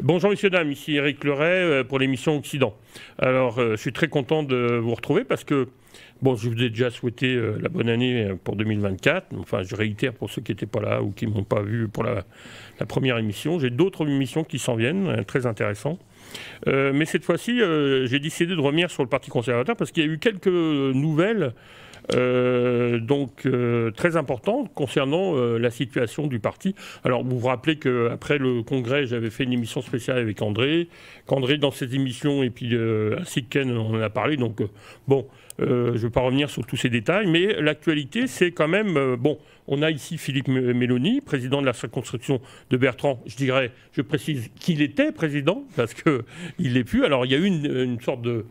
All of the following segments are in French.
Bonjour messieurs, dames, ici Éric Leray pour l'émission Occident. Alors je suis très content de vous retrouver parce que, bon, je vous ai déjà souhaité la bonne année pour 2024. Enfin, je réitère pour ceux qui n'étaient pas là ou qui ne m'ont pas vu pour la première émission. J'ai d'autres émissions qui s'en viennent, très intéressantes. Mais cette fois-ci, j'ai décidé de revenir sur le Parti conservateur parce qu'il y a eu quelques nouvelles très importante concernant la situation du parti. Alors vous vous rappelez qu'après le congrès, j'avais fait une émission spéciale avec André. Qu'André, dans cette émission, et puis ainsi que Ken, on en a parlé. Donc bon, je ne vais pas revenir sur tous ces détails, mais l'actualité, c'est quand même... bon, on a ici Philippe Méloni, président de la circonscription de Bertrand. Je précise qu'il était président, parce qu'il l'est plus. Alors il y a eu une sorte de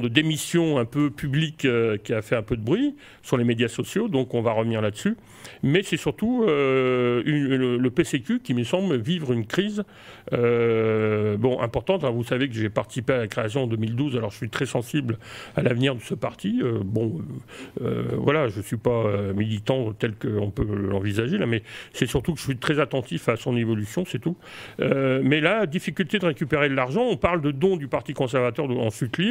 démission un peu publique qui a fait un peu de bruit sur les médias sociaux, donc on va revenir là-dessus. Mais c'est surtout le PCQ qui me semble vivre une crise importante. Vous savez que j'ai participé à la création en 2012, alors je suis très sensible à l'avenir de ce parti. Voilà, je ne suis pas militant tel qu'on peut l'envisager, là, mais c'est surtout que je suis très attentif à son évolution, c'est tout. Mais là, difficulté de récupérer de l'argent, on parle de dons du Parti conservateur en chute libre.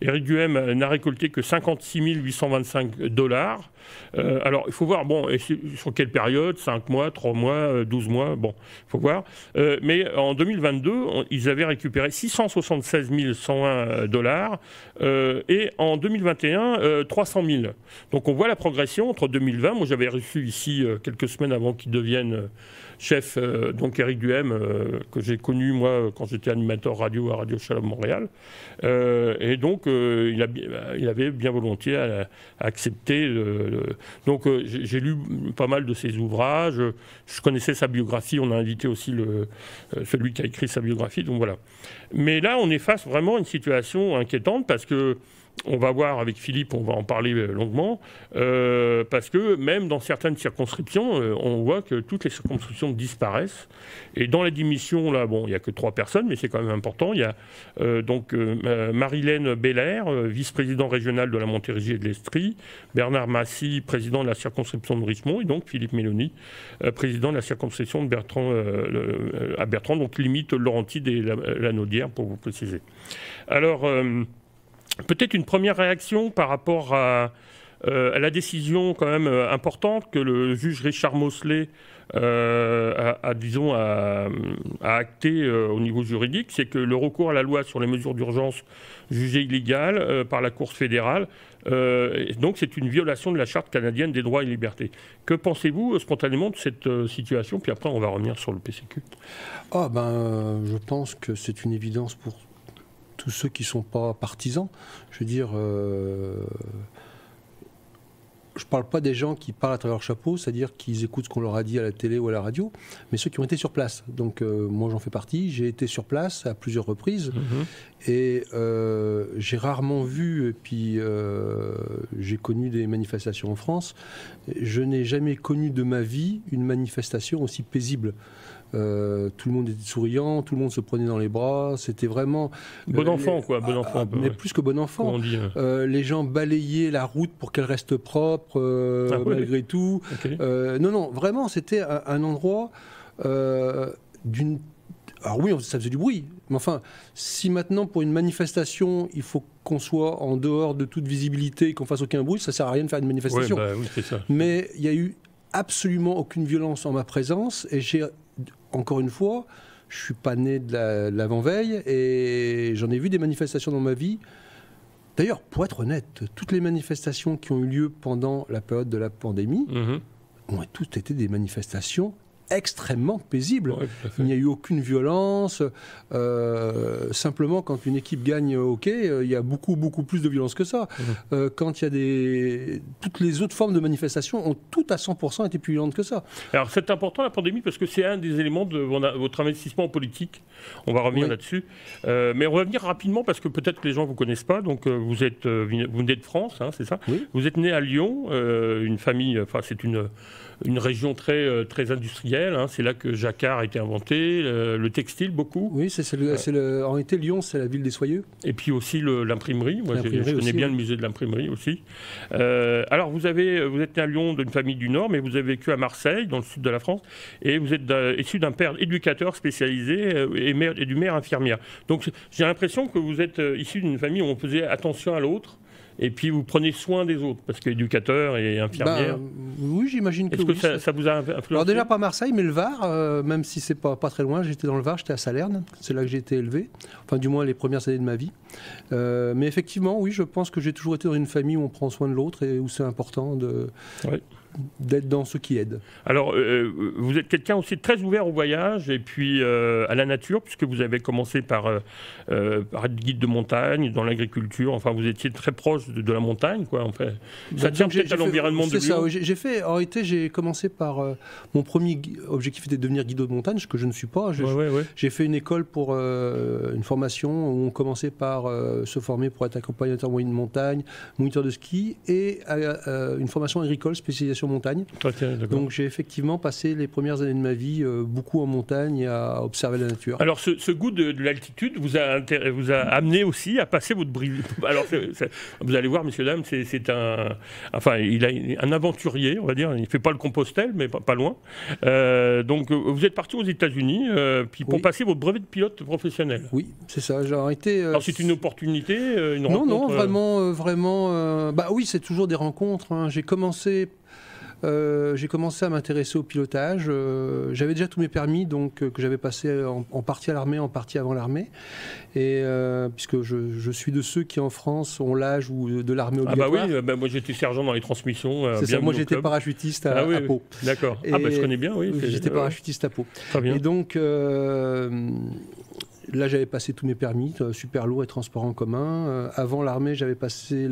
Éric Duhem n'a récolté que 56 825 $. Alors, il faut voir, bon, et sur quelle période, 5 mois, 3 mois, 12 mois, bon, il faut voir. Mais en 2022, ils avaient récupéré 676 101 $, et en 2021, 300 000. Donc on voit la progression entre 2020. Moi, j'avais reçu ici, quelques semaines avant qu'il devienne chef, donc Éric Duhem, que j'ai connu, moi, quand j'étais animateur radio à Radio Shalom Montréal. Et donc, il avait bien volontiers accepté. Donc, j'ai lu pas mal de ses ouvrages. Je connaissais sa biographie. On a invité aussi celui qui a écrit sa biographie. Donc, voilà. Mais là, on est face vraiment à une situation inquiétante parce que on va voir avec Philippe, on va en parler longuement, parce que même dans certaines circonscriptions, on voit que toutes les circonscriptions disparaissent. Et dans la démission, là, bon, il n'y a que 3 personnes, mais c'est quand même important. Il y a Marilène Belair, vice-président régional de la Montérégie et de l'Estrie, Bernard Massy, président de la circonscription de Richmond, et donc Philippe Méloni, président de la circonscription de Bertrand, à Bertrand, donc limite Laurentide et la Naudière, pour vous préciser. Alors... peut-être une première réaction par rapport à la décision quand même importante que le juge Richard Mosley a acté au niveau juridique, c'est que le recours à la loi sur les mesures d'urgence jugée illégale par la Cour fédérale, donc c'est une violation de la Charte canadienne des droits et libertés. Que pensez-vous spontanément de cette situation? Puis après on va revenir sur le PCQ. Je pense que c'est une évidence pour tous ceux qui ne sont pas partisans. Je veux dire, je ne parle pas des gens qui parlent à travers leur chapeau, c'est-à-dire qu'ils écoutent ce qu'on leur a dit à la télé ou à la radio, mais ceux qui ont été sur place. Donc moi j'en fais partie, j'ai été sur place à plusieurs reprises, et j'ai rarement vu, et puis j'ai connu des manifestations en France, je n'ai jamais connu de ma vie une manifestation aussi paisible. Tout le monde était souriant, tout le monde se prenait dans les bras, c'était vraiment... Bon enfant, quoi, bon enfant. Mais plus que bon enfant. Les gens balayaient la route pour qu'elle reste propre, malgré tout. Okay. Non, vraiment, c'était un endroit d'une... Alors oui, ça faisait du bruit, mais enfin, si maintenant, pour une manifestation, il faut qu'on soit en dehors de toute visibilité et qu'on fasse aucun bruit, ça ne sert à rien de faire une manifestation. Oui, c'est ça. Mais il n'y a eu absolument aucune violence en ma présence, et j'ai... Encore une fois, je ne suis pas né de l'avant-veille et j'en ai vu des manifestations dans ma vie. D'ailleurs, pour être honnête, toutes les manifestations qui ont eu lieu pendant la période de la pandémie ont toutes été des manifestations extrêmement paisible. Ouais, il n'y a eu aucune violence. Simplement, quand une équipe gagne au hockey, il y a beaucoup plus de violence que ça. Quand il y a toutes les autres formes de manifestation ont toutes à 100% été plus violentes que ça. Alors c'est important la pandémie parce que c'est un des éléments de votre investissement en politique. On va revenir là-dessus. Mais on va venir rapidement parce que peut-être que les gens ne vous connaissent pas. Donc vous venez de France, hein, c'est ça? Vous êtes né à Lyon, une famille, enfin c'est une région très industrielle. industriel, hein, c'est là que Jacquard a été inventé, le textile beaucoup. Oui, en réalité, Lyon, c'est la ville des soyeux. Et puis aussi l'imprimerie. Moi, je connais bien le musée de l'imprimerie aussi. Alors, vous êtes né à Lyon d'une famille du Nord, mais vous avez vécu à Marseille, dans le sud de la France, et vous êtes issu d'un père éducateur spécialisé et du mère infirmière. Donc, j'ai l'impression que vous êtes issu d'une famille où on faisait attention à l'autre. Et puis vous prenez soin des autres, parce qu'éducateur et infirmière. Oui, j'imagine que oui. Est-ce que ça vous a influencé? Alors déjà pas Marseille, mais le Var, même si c'est pas très loin, j'étais dans le Var, j'étais à Salerne, c'est là que j'ai été élevé, enfin du moins les premières années de ma vie. Mais effectivement, oui, je pense que j'ai toujours été dans une famille où on prend soin de l'autre et où c'est important d'être dans ceux qui aident. Alors, vous êtes quelqu'un aussi très ouvert au voyage et puis à la nature, puisque vous avez commencé par être guide de montagne, dans l'agriculture, enfin vous étiez très proche de la montagne, quoi, en fait. Ça tient peut-être à l'environnement de Lyon. C'est ça, en réalité, j'ai commencé par... mon premier objectif était de devenir guide de montagne, ce que je ne suis pas. J'ai fait une école pour une formation où on commençait par se former pour être accompagnateur moyen de montagne, moniteur de ski, et une formation agricole, spécialisation montagne. Donc j'ai effectivement passé les premières années de ma vie beaucoup en montagne et à observer la nature. Alors ce goût de l'altitude vous a amené aussi à passer votre brise. Alors vous allez voir, messieurs, dames, c'est il a un aventurier, on va dire. Il ne fait pas le Compostelle, mais pas loin. Donc vous êtes parti aux États-Unis puis pour passer votre brevet de pilote professionnel. Oui, c'est ça. Alors c'est une opportunité, une rencontre. Non, vraiment. Oui, c'est toujours des rencontres. Hein. J'ai commencé à m'intéresser au pilotage. J'avais déjà tous mes permis, donc que j'avais passé en partie à l'armée, en partie avant l'armée. Et puisque je suis de ceux qui en France ont l'âge de l'armée obligatoire. Ah bah oui, moi j'étais sergent dans les transmissions. C'est ça. Moi j'étais parachutiste à Pau. D'accord. Je connais bien, oui. J'étais parachutiste à Pau. Très bien. Et donc là j'avais passé tous mes permis, super lourd et transport en commun. Avant l'armée, j'avais passé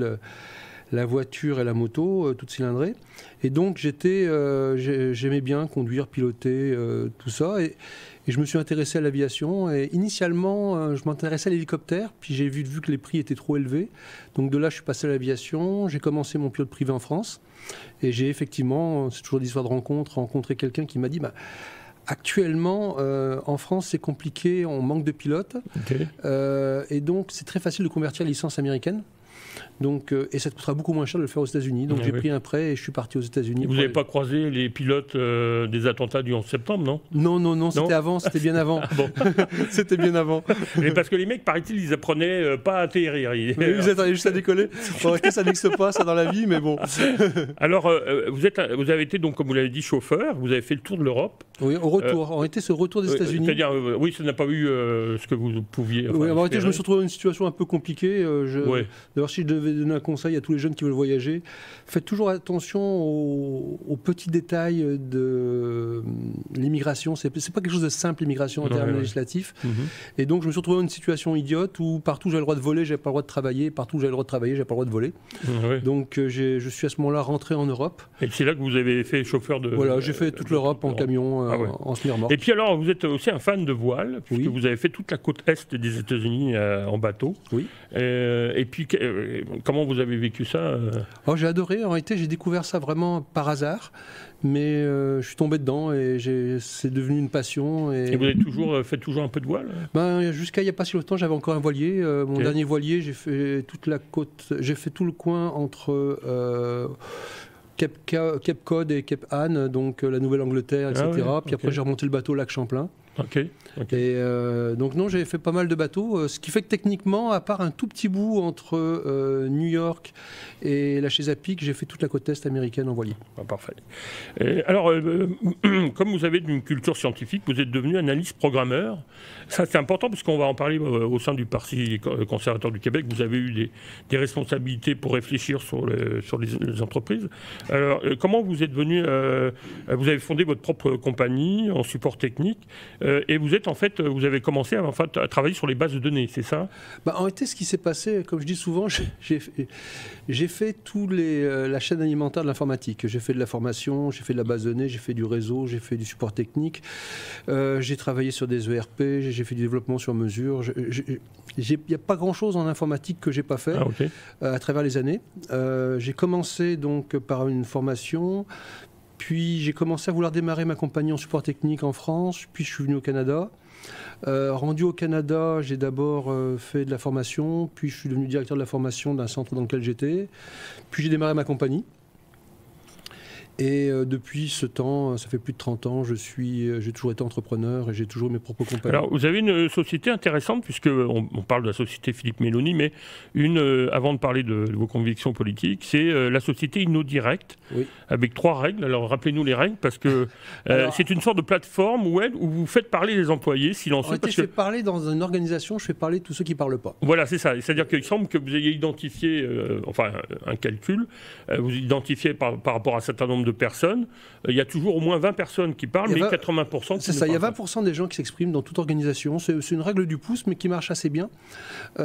la voiture et la moto, toute cylindrée. Et donc j'aimais bien conduire, piloter, tout ça. Et je me suis intéressé à l'aviation. Et initialement, je m'intéressais à l'hélicoptère. Puis j'ai vu que les prix étaient trop élevés. Donc de là, je suis passé à l'aviation. J'ai commencé mon pilote privé en France. Et j'ai effectivement, c'est toujours des histoires de rencontré quelqu'un qui m'a dit... Actuellement, en France, c'est compliqué. On manque de pilotes. Okay. Et donc, c'est très facile de convertir la licence américaine. Donc, et ça te coûtera beaucoup moins cher de le faire aux États-Unis. Donc j'ai pris un prêt et je suis parti aux États-Unis. Vous n'avez pas croisé les pilotes des attentats du 11 septembre, non? Non, c'était avant, c'était bien avant. Bon. C'était bien avant. Mais parce que les mecs, paraît-il, ils apprenaient pas à atterrir. Ils attendaient juste à décoller. En fait, ça n'existe pas, ça, dans la vie, mais bon. Alors, vous avez été, donc, comme vous l'avez dit, chauffeur. Vous avez fait le tour de l'Europe. Oui, au retour. En été, ce retour des États-Unis. C'est-à-dire, oui, ça n'a pas eu ce que vous pouviez. Oui, en réalité, je me suis retrouvé dans une situation un peu compliquée. D'ailleurs, si je devais donner un conseil à tous les jeunes qui veulent voyager, faites toujours attention aux petits détails de l'immigration. C'est pas quelque chose de simple, l'immigration en termes législatifs. Et donc, je me suis retrouvé dans une situation idiote où partout j'avais le droit de voler, j'avais pas le droit de travailler. Partout j'avais le droit de travailler, j'avais pas le droit de voler. Donc, je suis à ce moment-là rentré en Europe. Et c'est là que vous avez fait chauffeur de... Voilà, j'ai fait toute l'Europe en camion, en semi-remorque. Et puis alors, vous êtes aussi un fan de voile, puisque vous avez fait toute la côte est des États-Unis en bateau. Oui. Et puis, comment vous avez vécu ça? J'ai adoré. En réalité, j'ai découvert ça vraiment par hasard. Mais je suis tombé dedans et c'est devenu une passion. Et vous avez fait toujours un peu de voile? Jusqu'à il n'y a pas si longtemps, j'avais encore un voilier. Mon dernier voilier, j'ai fait toute la côte, j'ai fait tout le coin entre Cape Cod et Cape Anne, donc la Nouvelle-Angleterre, etc. Puis après, j'ai remonté le bateau au lac Champlain. Et donc non, j'ai fait pas mal de bateaux, ce qui fait que techniquement, à part un tout petit bout entre New York et la Chesapeake, j'ai fait toute la côte est américaine en voilier. Parfait. Alors, comme vous avez une culture scientifique, vous êtes devenu analyste programmeur. Ça, c'est important parce qu'on va en parler au sein du Parti conservateur du Québec. Vous avez eu des responsabilités pour réfléchir sur les entreprises. Alors, comment vous êtes venu vous avez fondé votre propre compagnie en support technique. Et vous avez commencé à travailler sur les bases de données, c'est ça? En réalité, ce qui s'est passé, comme je dis souvent, j'ai fait la chaîne alimentaire de l'informatique. J'ai fait de la formation, j'ai fait de la base de données, j'ai fait du réseau, j'ai fait du support technique. J'ai travaillé sur des ERP, j'ai fait du développement sur mesure. Il n'y a pas grand-chose en informatique que j'ai pas fait à travers les années. J'ai commencé donc par une formation. Puis j'ai commencé à vouloir démarrer ma compagnie en support technique en France, puis je suis venu au Canada. Rendu au Canada, j'ai d'abord fait de la formation, puis je suis devenu directeur de la formation d'un centre dans lequel j'étais, puis j'ai démarré ma compagnie. Et depuis ce temps, ça fait plus de 30 ans, j'ai toujours été entrepreneur et j'ai toujours eu mes propres compagnies. Alors, vous avez une société intéressante, puisqu'on parle de la société Philippe Méloni, mais avant de parler de vos convictions politiques, c'est la société InnoDirect, oui. Avec 3 règles. Alors, rappelez-nous les règles, parce que c'est une sorte de plateforme web où vous faites parler les employés silencieux. Je fais parler dans une organisation, je fais parler tous ceux qui ne parlent pas. Voilà, c'est ça. C'est-à-dire qu'il semble que vous ayez identifié, un calcul, vous identifiez par rapport à un certain nombre de personnes, il y a toujours au moins 20 personnes qui parlent, mais 80% qui c'est ça, il y a 20% des gens qui s'expriment dans toute organisation. C'est une règle du pouce, mais qui marche assez bien. Et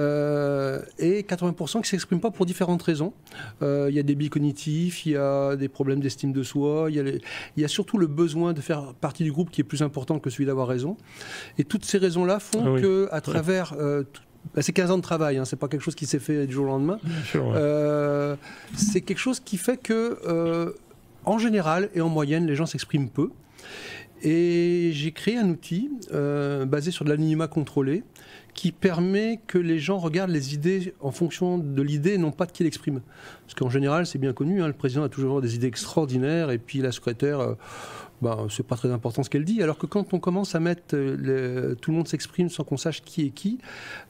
80% qui ne s'expriment pas pour différentes raisons. Il y a des biais cognitifs, il y a des problèmes d'estime de soi, il y a surtout le besoin de faire partie du groupe qui est plus important que celui d'avoir raison. Et toutes ces raisons-là font qu'à travers... c'est 15 ans de travail, hein, c'est pas quelque chose qui s'est fait du jour au lendemain. C'est quelque chose qui fait que... en général et en moyenne, les gens s'expriment peu. Et j'ai créé un outil basé sur de l'anonymat contrôlé qui permet que les gens regardent les idées en fonction de l'idée et non pas de qui l'exprime. Parce qu'en général, c'est bien connu, hein, le président a toujours des idées extraordinaires et puis la secrétaire, c'est pas très important ce qu'elle dit. Alors que quand on commence à mettre tout le monde s'exprime sans qu'on sache qui est qui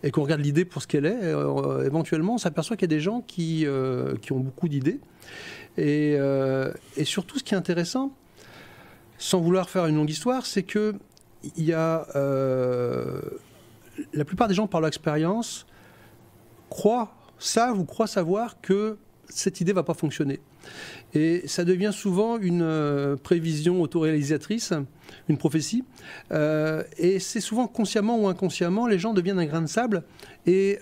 et qu'on regarde l'idée pour ce qu'elle est, éventuellement, on s'aperçoit qu'il y a des gens qui ont beaucoup d'idées. Et surtout, ce qui est intéressant, sans vouloir faire une longue histoire, c'est que il y a la plupart des gens, par leur expérience, savent ou croient savoir que cette idée ne va pas fonctionner. Et ça devient souvent une prévision autoréalisatrice, une prophétie. Et c'est souvent consciemment ou inconsciemment, les gens deviennent un grain de sable et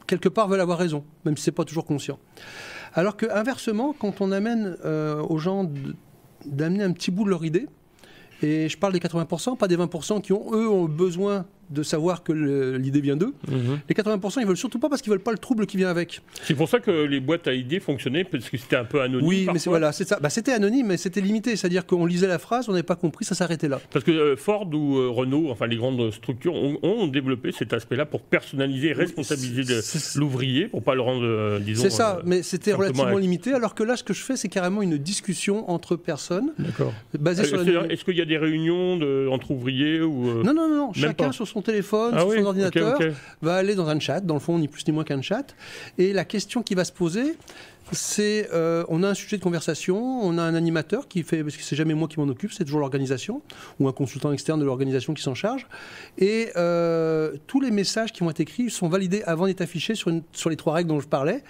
quelque part veulent avoir raison, même si ce n'est pas toujours conscient. Alors qu'inversement, quand on amène aux gens d'amener un petit bout de leur idée, et je parle des 80%, pas des 20% qui, ont besoin de savoir que l'idée vient d'eux. Les 80%, ils veulent surtout pas parce qu'ils veulent pas le trouble qui vient avec. C'est pour ça que les boîtes à idées fonctionnaient, parce que c'était un peu anonyme. Oui, mais voilà, c'est ça. C'était anonyme, mais c'était limité. C'est-à-dire qu'on lisait la phrase, on n'avait pas compris, ça s'arrêtait là. Parce que Ford ou Renault, enfin les grandes structures, ont développé cet aspect-là pour personnaliser et responsabiliser l'ouvrier, pour pas le rendre, disons... C'est ça, mais c'était relativement limité, alors que là, ce que je fais, c'est carrément une discussion entre personnes, basée sur Est-ce qu'il y a des réunions entre ouvriers ou Non. Chacun sur son téléphone, sur son ordinateur, va aller dans un chat, dans le fond, ni plus ni moins qu'un chat. Et la question qui va se poser, c'est on a un sujet de conversation, on a un animateur qui fait, parce que c'est jamais moi qui m'en occupe, c'est toujours l'organisation, ou un consultant externe de l'organisation qui s'en charge. Et tous les messages qui vont être écrits sont validés avant d'être affichés sur les 3 règles dont je parlais.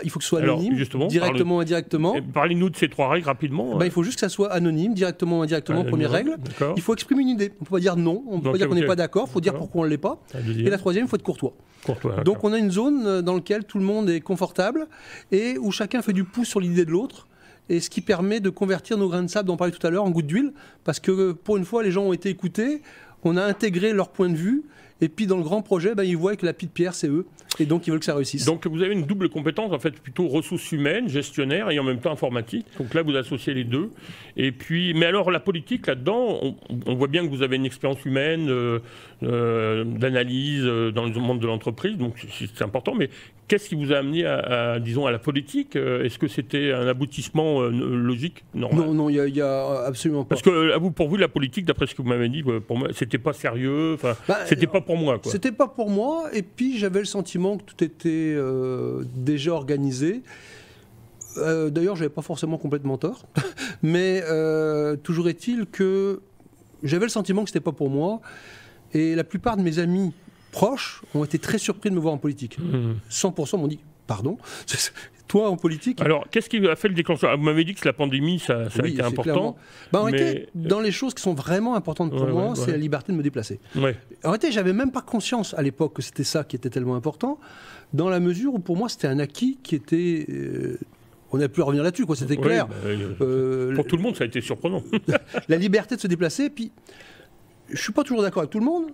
Il faut que ce soit anonyme, directement ou indirectement. Parlez-nous de ces 3 règles rapidement. Il faut juste que ça soit anonyme, directement ou indirectement, première règle. Il faut exprimer une idée. On ne peut pas dire non, on ne peut pas dire qu'on n'est pas d'accord, il faut dire pourquoi on ne l'est pas. Et la 3e, il faut être courtois. Donc on a une zone dans laquelle tout le monde est confortable et où chacun fait du pouce sur l'idée de l'autre. Et ce qui permet de convertir nos grains de sable dont on parlait tout à l'heure en gouttes d'huile. Parce que pour une fois, les gens ont été écoutés, on a intégré leur point de vue. Et puis dans le grand projet, ils voient que la petite pierre, c'est eux. Et donc ils veulent que ça réussisse. Donc vous avez une double compétence, en fait, plutôt ressources humaines, gestionnaire et en même temps informatique. Donc là, vous associez les deux. Et puis, mais alors la politique, là-dedans, on voit bien que vous avez une expérience humaine, d'analyse dans le monde de l'entreprise. Donc c'est important. Mais qu'est-ce qui vous a amené disons, à la politique? Est-ce que c'était un aboutissement logique, normal? Non, il y a absolument pas. Parce que pour vous, la politique, d'après ce que vous m'avez dit, pour moi, c'était pas sérieux. C'était pas pour moi, quoi. C'était pas pour moi, et puis j'avais le sentiment que tout était déjà organisé. D'ailleurs, j'avais pas forcément complètement tort, mais toujours est-il que j'avais le sentiment que c'était pas pour moi, et la plupart de mes amis proches ont été très surpris de me voir en politique. 100% m'ont dit « Pardon ?» Toi, en politique... Alors, qu'est-ce qui a fait le déclencheur? Vous m'avez dit que la pandémie, ça a été important. En réalité, dans les choses qui sont vraiment importantes pour moi, c'est la liberté de me déplacer. En réalité, j'avais même pas conscience à l'époque que c'était ça qui était tellement important, dans la mesure où pour moi, c'était un acquis qui était... on n'a plus à revenir là-dessus, c'était clair. Pour tout le monde, ça a été surprenant. La liberté de se déplacer, puis je suis pas toujours d'accord avec tout le monde,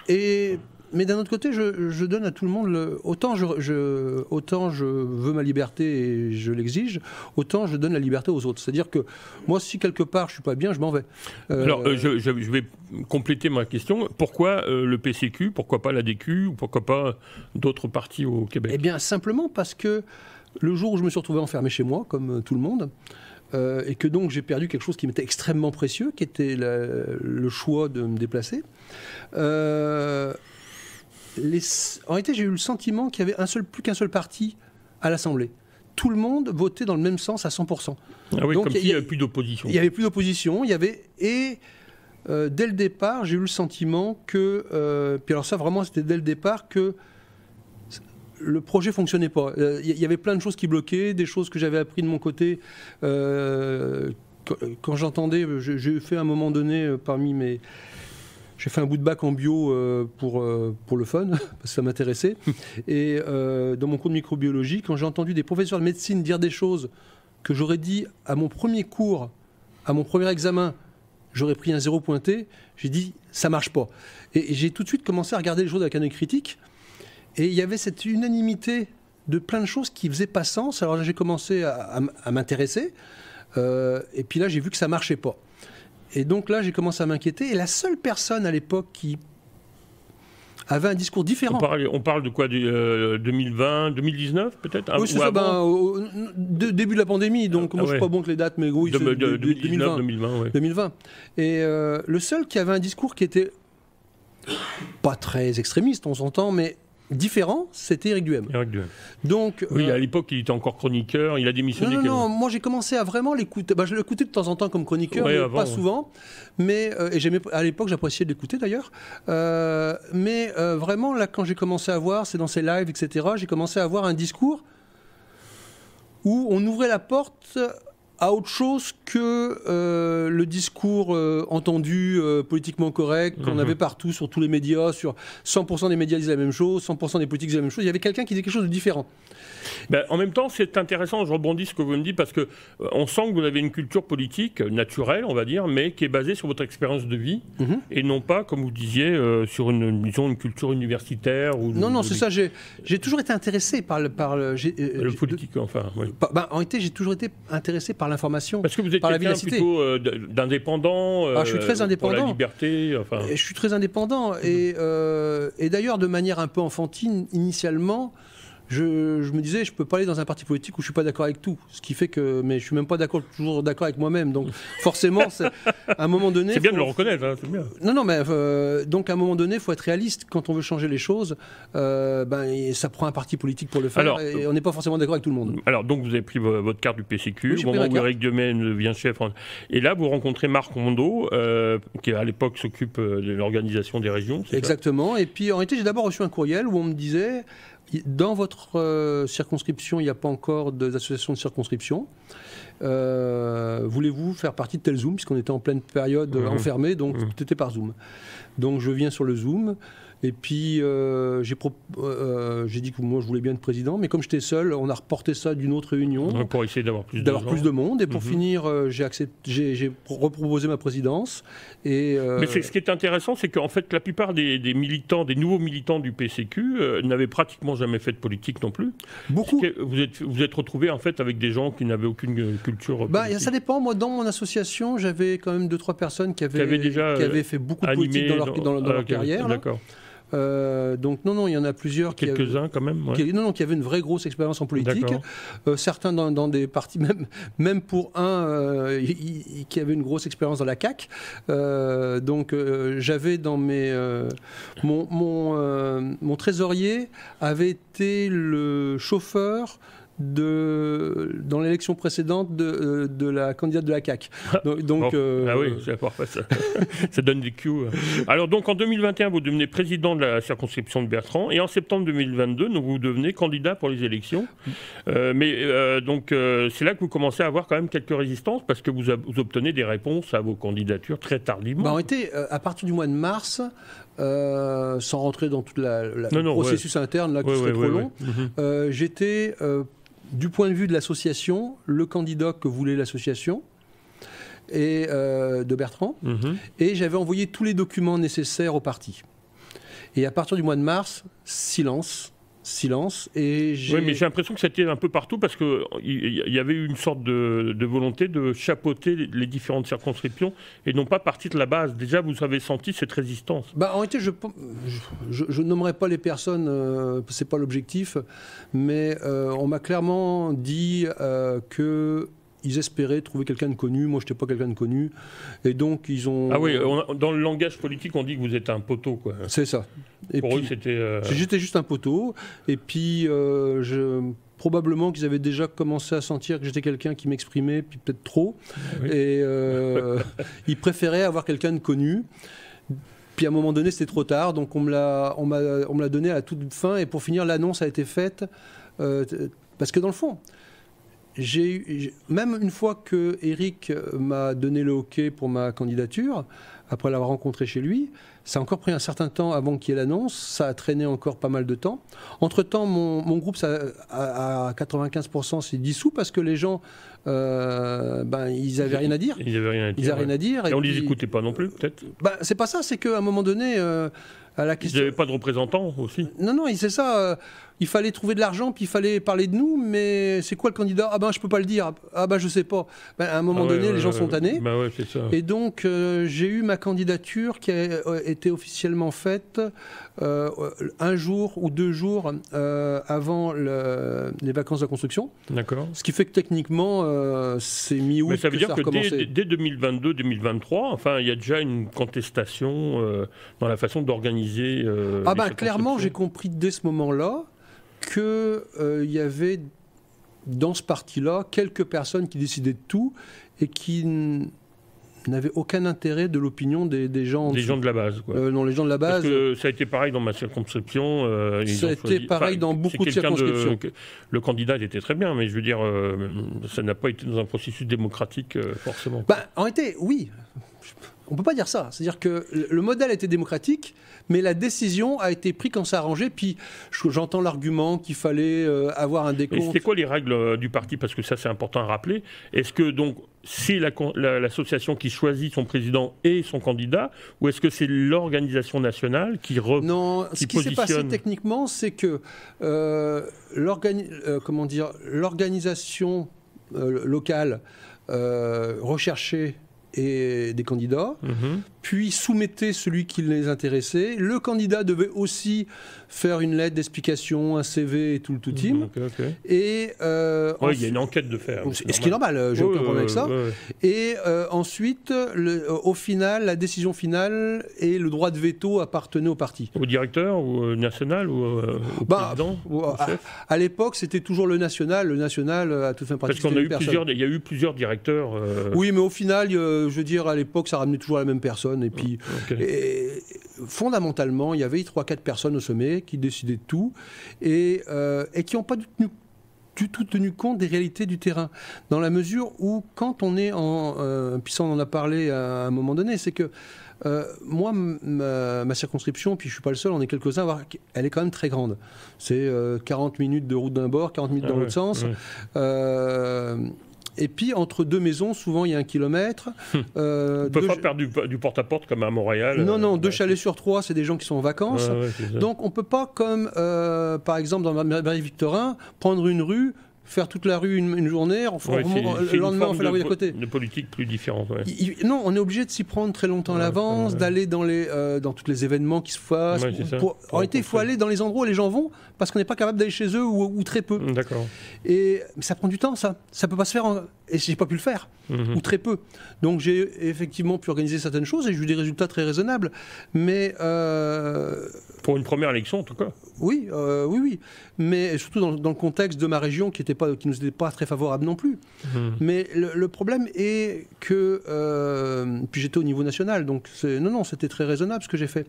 et mais d'un autre côté, je donne à tout le monde autant je veux ma liberté et je l'exige, autant je donne la liberté aux autres. C'est-à-dire que moi, si quelque part je suis pas bien, je m'en vais. Alors, je vais compléter ma question. Pourquoi le PCQ? Pourquoi pas l'ADQ? Ou pourquoi pas d'autres partis au Québec? Eh bien, simplement parce que le jour où je me suis retrouvé enfermé chez moi, comme tout le monde, et que donc j'ai perdu quelque chose qui m'était extrêmement précieux, qui était le choix de me déplacer. En réalité, j'ai eu le sentiment qu'il y avait plus qu'un seul parti à l'Assemblée. Tout le monde votait dans le même sens à 100%. Ah oui, donc, comme s'il n'y avait plus d'opposition. Il n'y avait plus d'opposition. Dès le départ, j'ai eu le sentiment que... puis alors ça, vraiment, c'était dès le départ que le projet ne fonctionnait pas. Il y avait plein de choses qui bloquaient, des choses que j'avais appris de mon côté. Quand j'entendais... J'ai fait à un moment donné, j'ai fait un bout de bac en bio pour le fun, parce que ça m'intéressait. Et dans mon cours de microbiologie, quand j'ai entendu des professeurs de médecine dire des choses que j'aurais dit à mon premier cours, à mon premier examen, j'aurais pris un 0 pointé, j'ai dit ça marche pas. Et j'ai tout de suite commencé à regarder les choses avec un œil critique. Et il y avait cette unanimité de plein de choses qui faisaient pas sens. Alors là, j'ai commencé à m'intéresser. Et puis là, j'ai vu que ça marchait pas. Et donc là, j'ai commencé à m'inquiéter. Et la seule personne à l'époque qui avait un discours différent... On parle de quoi, 2020, 2019 peut-être? Oui, c'est ça, début de la pandémie. Donc moi, je ne suis pas bon que les dates, mais oui, 2019, 2020. Ouais. 2020. Et le seul qui avait un discours qui était pas très extrémiste, on s'entend, mais différent, c'était Éric Duhem. Donc, oui, à l'époque, il était encore chroniqueur, il a démissionné. Non, moi j'ai commencé à vraiment l'écouter. Je l'écoutais de temps en temps comme chroniqueur, mais pas souvent. Mais, à l'époque, j'appréciais de l'écouter d'ailleurs. Mais vraiment, là, quand j'ai commencé à voir, c'est dans ses lives, etc., j'ai commencé à avoir un discours où on ouvrait la porte à autre chose que le discours entendu, politiquement correct, qu'on avait partout sur tous les médias, sur 100% des médias disaient la même chose, 100% des politiques disaient la même chose. Il y avait quelqu'un qui disait quelque chose de différent. En même temps, c'est intéressant, je rebondis sur ce que vous me dites, parce qu'on sent que vous avez une culture politique naturelle, on va dire, mais qui est basée sur votre expérience de vie, et non pas, comme vous disiez, sur une culture universitaire. Non, c'est ça. J'ai toujours été intéressé par le politique, enfin. Oui. En réalité, j'ai toujours été intéressé par l'information. Parce que vous êtes quelqu'un plutôt d'indépendant, je suis très indépendant. Pour la liberté. Enfin. Je suis très indépendant. Et d'ailleurs, de manière un peu enfantine, initialement, je me disais, je peux pas aller dans un parti politique où je suis pas d'accord avec tout. Ce qui fait que, mais je suis même pas toujours d'accord avec moi-même. Donc, forcément, à un moment donné, c'est bien de le reconnaître. Hein, c'est bien. Non, mais donc à un moment donné, il faut être réaliste. Quand on veut changer les choses, ça prend un parti politique pour le faire. Alors, et on n'est pas forcément d'accord avec tout le monde. Alors, donc, vous avez pris votre carte du PCQ, au moment où Éric Duhem devient chef. Et là, vous rencontrez Marc Rondeau, qui à l'époque s'occupe de l'organisation des régions. Exactement. Ça. Et puis, en réalité, j'ai d'abord reçu un courriel où on me disait, dans votre circonscription, il n'y a pas encore d'association de circonscription. Voulez-vous faire partie de tel Zoom, puisqu'on était en pleine période enfermée, donc c'était par Zoom. Donc je viens sur le Zoom, et puis j'ai dit que moi je voulais bien être président, mais comme j'étais seul, on a reporté ça d'une autre réunion. Pour essayer d'avoir plus de monde. Et pour finir, j'ai reproposé ma présidence. Mais ce qui est intéressant, c'est qu'en fait la plupart des militants, des nouveaux militants du PCQ n'avaient pratiquement jamais fait de politique non plus. Beaucoup. Vous êtes retrouvés en fait avec des gens qui n'avaient aucune culture politique. Ça dépend. Moi, dans mon association, j'avais quand même 2-3 personnes qui avaient fait beaucoup de politique dans leur carrière. D'accord. Donc non, il y en a plusieurs. Quelques-uns quand même. Ouais. Qui avaient une vraie grosse expérience en politique. Certains dans des partis, même pour un qui avait une grosse expérience dans la CAQ. Donc j'avais dans mon trésorier avait été le chauffeur dans l'élection précédente de la candidate de la CAQ. Donc, ah oui, c'est parfait ça. Ça donne des cues. Alors donc en 2021, vous devenez président de la circonscription de Bertrand, et en septembre 2022, donc, vous devenez candidat pour les élections. Donc c'est là que vous commencez à avoir quand même quelques résistances, parce que vous obtenez des réponses à vos candidatures très tardivement. On était à partir du mois de mars. Sans rentrer dans tout le processus interne là, qui serait trop long, j'étais, du point de vue de l'association, le candidat que voulait l'association et de Bertrand, et j'avais envoyé tous les documents nécessaires au parti. Et à partir du mois de mars, silence. Et oui, mais j'ai l'impression que c'était un peu partout parce qu'il y avait eu une sorte de volonté de chapeauter les différentes circonscriptions et non pas partir de la base. Déjà, vous avez senti cette résistance. En réalité, je nommerai pas les personnes, c'est pas l'objectif, mais on m'a clairement dit que ils espéraient trouver quelqu'un de connu. Moi, je n'étais pas quelqu'un de connu. Et donc, ils ont... Ah oui, dans le langage politique, on dit que vous êtes un poteau, quoi. C'est ça. Et pour eux, c'était... J'étais juste un poteau. Et puis, probablement qu'ils avaient déjà commencé à sentir que j'étais quelqu'un qui m'exprimait, puis peut-être trop. Oui. Et ils préféraient avoir quelqu'un de connu. Puis à un moment donné, c'était trop tard. Donc, on me l'a donné à la toute fin. Et pour finir, l'annonce a été faite. Parce que dans le fond... même une fois que Éric m'a donné le OK pour ma candidature, après l'avoir rencontré chez lui, ça a encore pris un certain temps avant qu'il y ait l'annonce, ça a traîné encore pas mal de temps. Entre-temps, mon groupe, à 95%, s'est dissous parce que les gens, ils n'avaient rien à dire. Ils n'avaient rien à dire. Et on ne les écoutait pas non plus, peut-être. C'est pas ça, c'est qu'à un moment donné... à la question... Ils n'avaient pas de représentants aussi. Non, c'est ça. Il fallait trouver de l'argent, puis il fallait parler de nous, mais c'est quoi le candidat ? Ah ben, je peux pas le dire. Ah ben, je sais pas. À un moment donné, les gens sont tannés. C'est ça. Et donc, j'ai eu ma candidature qui a été officiellement faite un jour ou 2 jours avant les vacances de la construction. D'accord. Ce qui fait que techniquement, c'est mi-août. Mais ça veut dire que dès 2022-2023, enfin, il y a déjà une contestation dans la façon d'organiser. Clairement, j'ai compris dès ce moment-là qu'il y avait dans ce parti-là quelques personnes qui décidaient de tout et qui n'avaient aucun intérêt de l'opinion des gens. Des gens de la base, quoi. Non, les gens de la base. Parce que ça a été pareil dans ma circonscription. Ça a été pareil dans beaucoup de circonscriptions. Le candidat était très bien, mais je veux dire, ça n'a pas été dans un processus démocratique, forcément. En réalité, oui. On ne peut pas dire ça. C'est-à-dire que le modèle était démocratique, mais la décision a été prise quand ça arrangeait. Puis j'entends l'argument qu'il fallait avoir un décompte. Et c'était quoi les règles du parti ? Parce que ça, c'est important à rappeler. Est-ce que donc c'est l'association qui choisit son président et son candidat, ou est-ce que c'est l'organisation nationale qui Non, ce qui s'est passé techniquement, c'est que l'organisation locale recherchait des candidats, puis soumettait celui qui les intéressait. Le candidat devait aussi faire une lettre d'explication, un CV et tout le tout team. Et il y a une enquête de faire. Ce qui est normal, j'ai aucun problème avec ça. Et ensuite, au final, la décision finale et le droit de veto appartenaient au parti. Au directeur ou national ou au président à l'époque, c'était toujours le national. Le national a tout fait partie. Parce qu'il y a eu plusieurs directeurs. Oui, mais au final, je veux dire, à l'époque, ça ramenait toujours à la même personne. Et puis, fondamentalement, il y avait 3-4 personnes au sommet qui décidaient de tout et qui n'ont pas du tout tenu compte des réalités du terrain. Dans la mesure où, quand on est puis ça, on en a parlé à un moment donné, c'est que moi, ma circonscription, puis je ne suis pas le seul, on est quelques-uns, elle est quand même très grande. C'est 40 minutes de route d'un bord, 40 minutes dans l'autre sens. Et puis, entre 2 maisons, souvent, il y a 1 kilomètre. On ne peut pas faire du porte-à-porte comme à Montréal. Non, 2 chalets sur 3, c'est des gens qui sont en vacances. Donc, on ne peut pas, comme, par exemple, dans Marie-Victorin, prendre une rue, faire toute la rue une journée, le lendemain, on fait la rue à côté. Une politique plus différente. Non, on est obligé de s'y prendre très longtemps à l'avance, d'aller dans tous les événements qui se fassent. En réalité, il faut aller dans les endroits où les gens vont, parce qu'on n'est pas capable d'aller chez eux ou très peu. D'accord. Mais ça prend du temps, ça. Ça ne peut pas se faire, et je n'ai pas pu le faire, ou très peu. Donc j'ai effectivement pu organiser certaines choses, et j'ai eu des résultats très raisonnables. Mais... Pour une première élection, en tout cas. Oui. Mais surtout dans le contexte de ma région qui ne nous était pas très favorable non plus. Mais le problème est que... puis j'étais au niveau national, donc c'était très raisonnable ce que j'ai fait.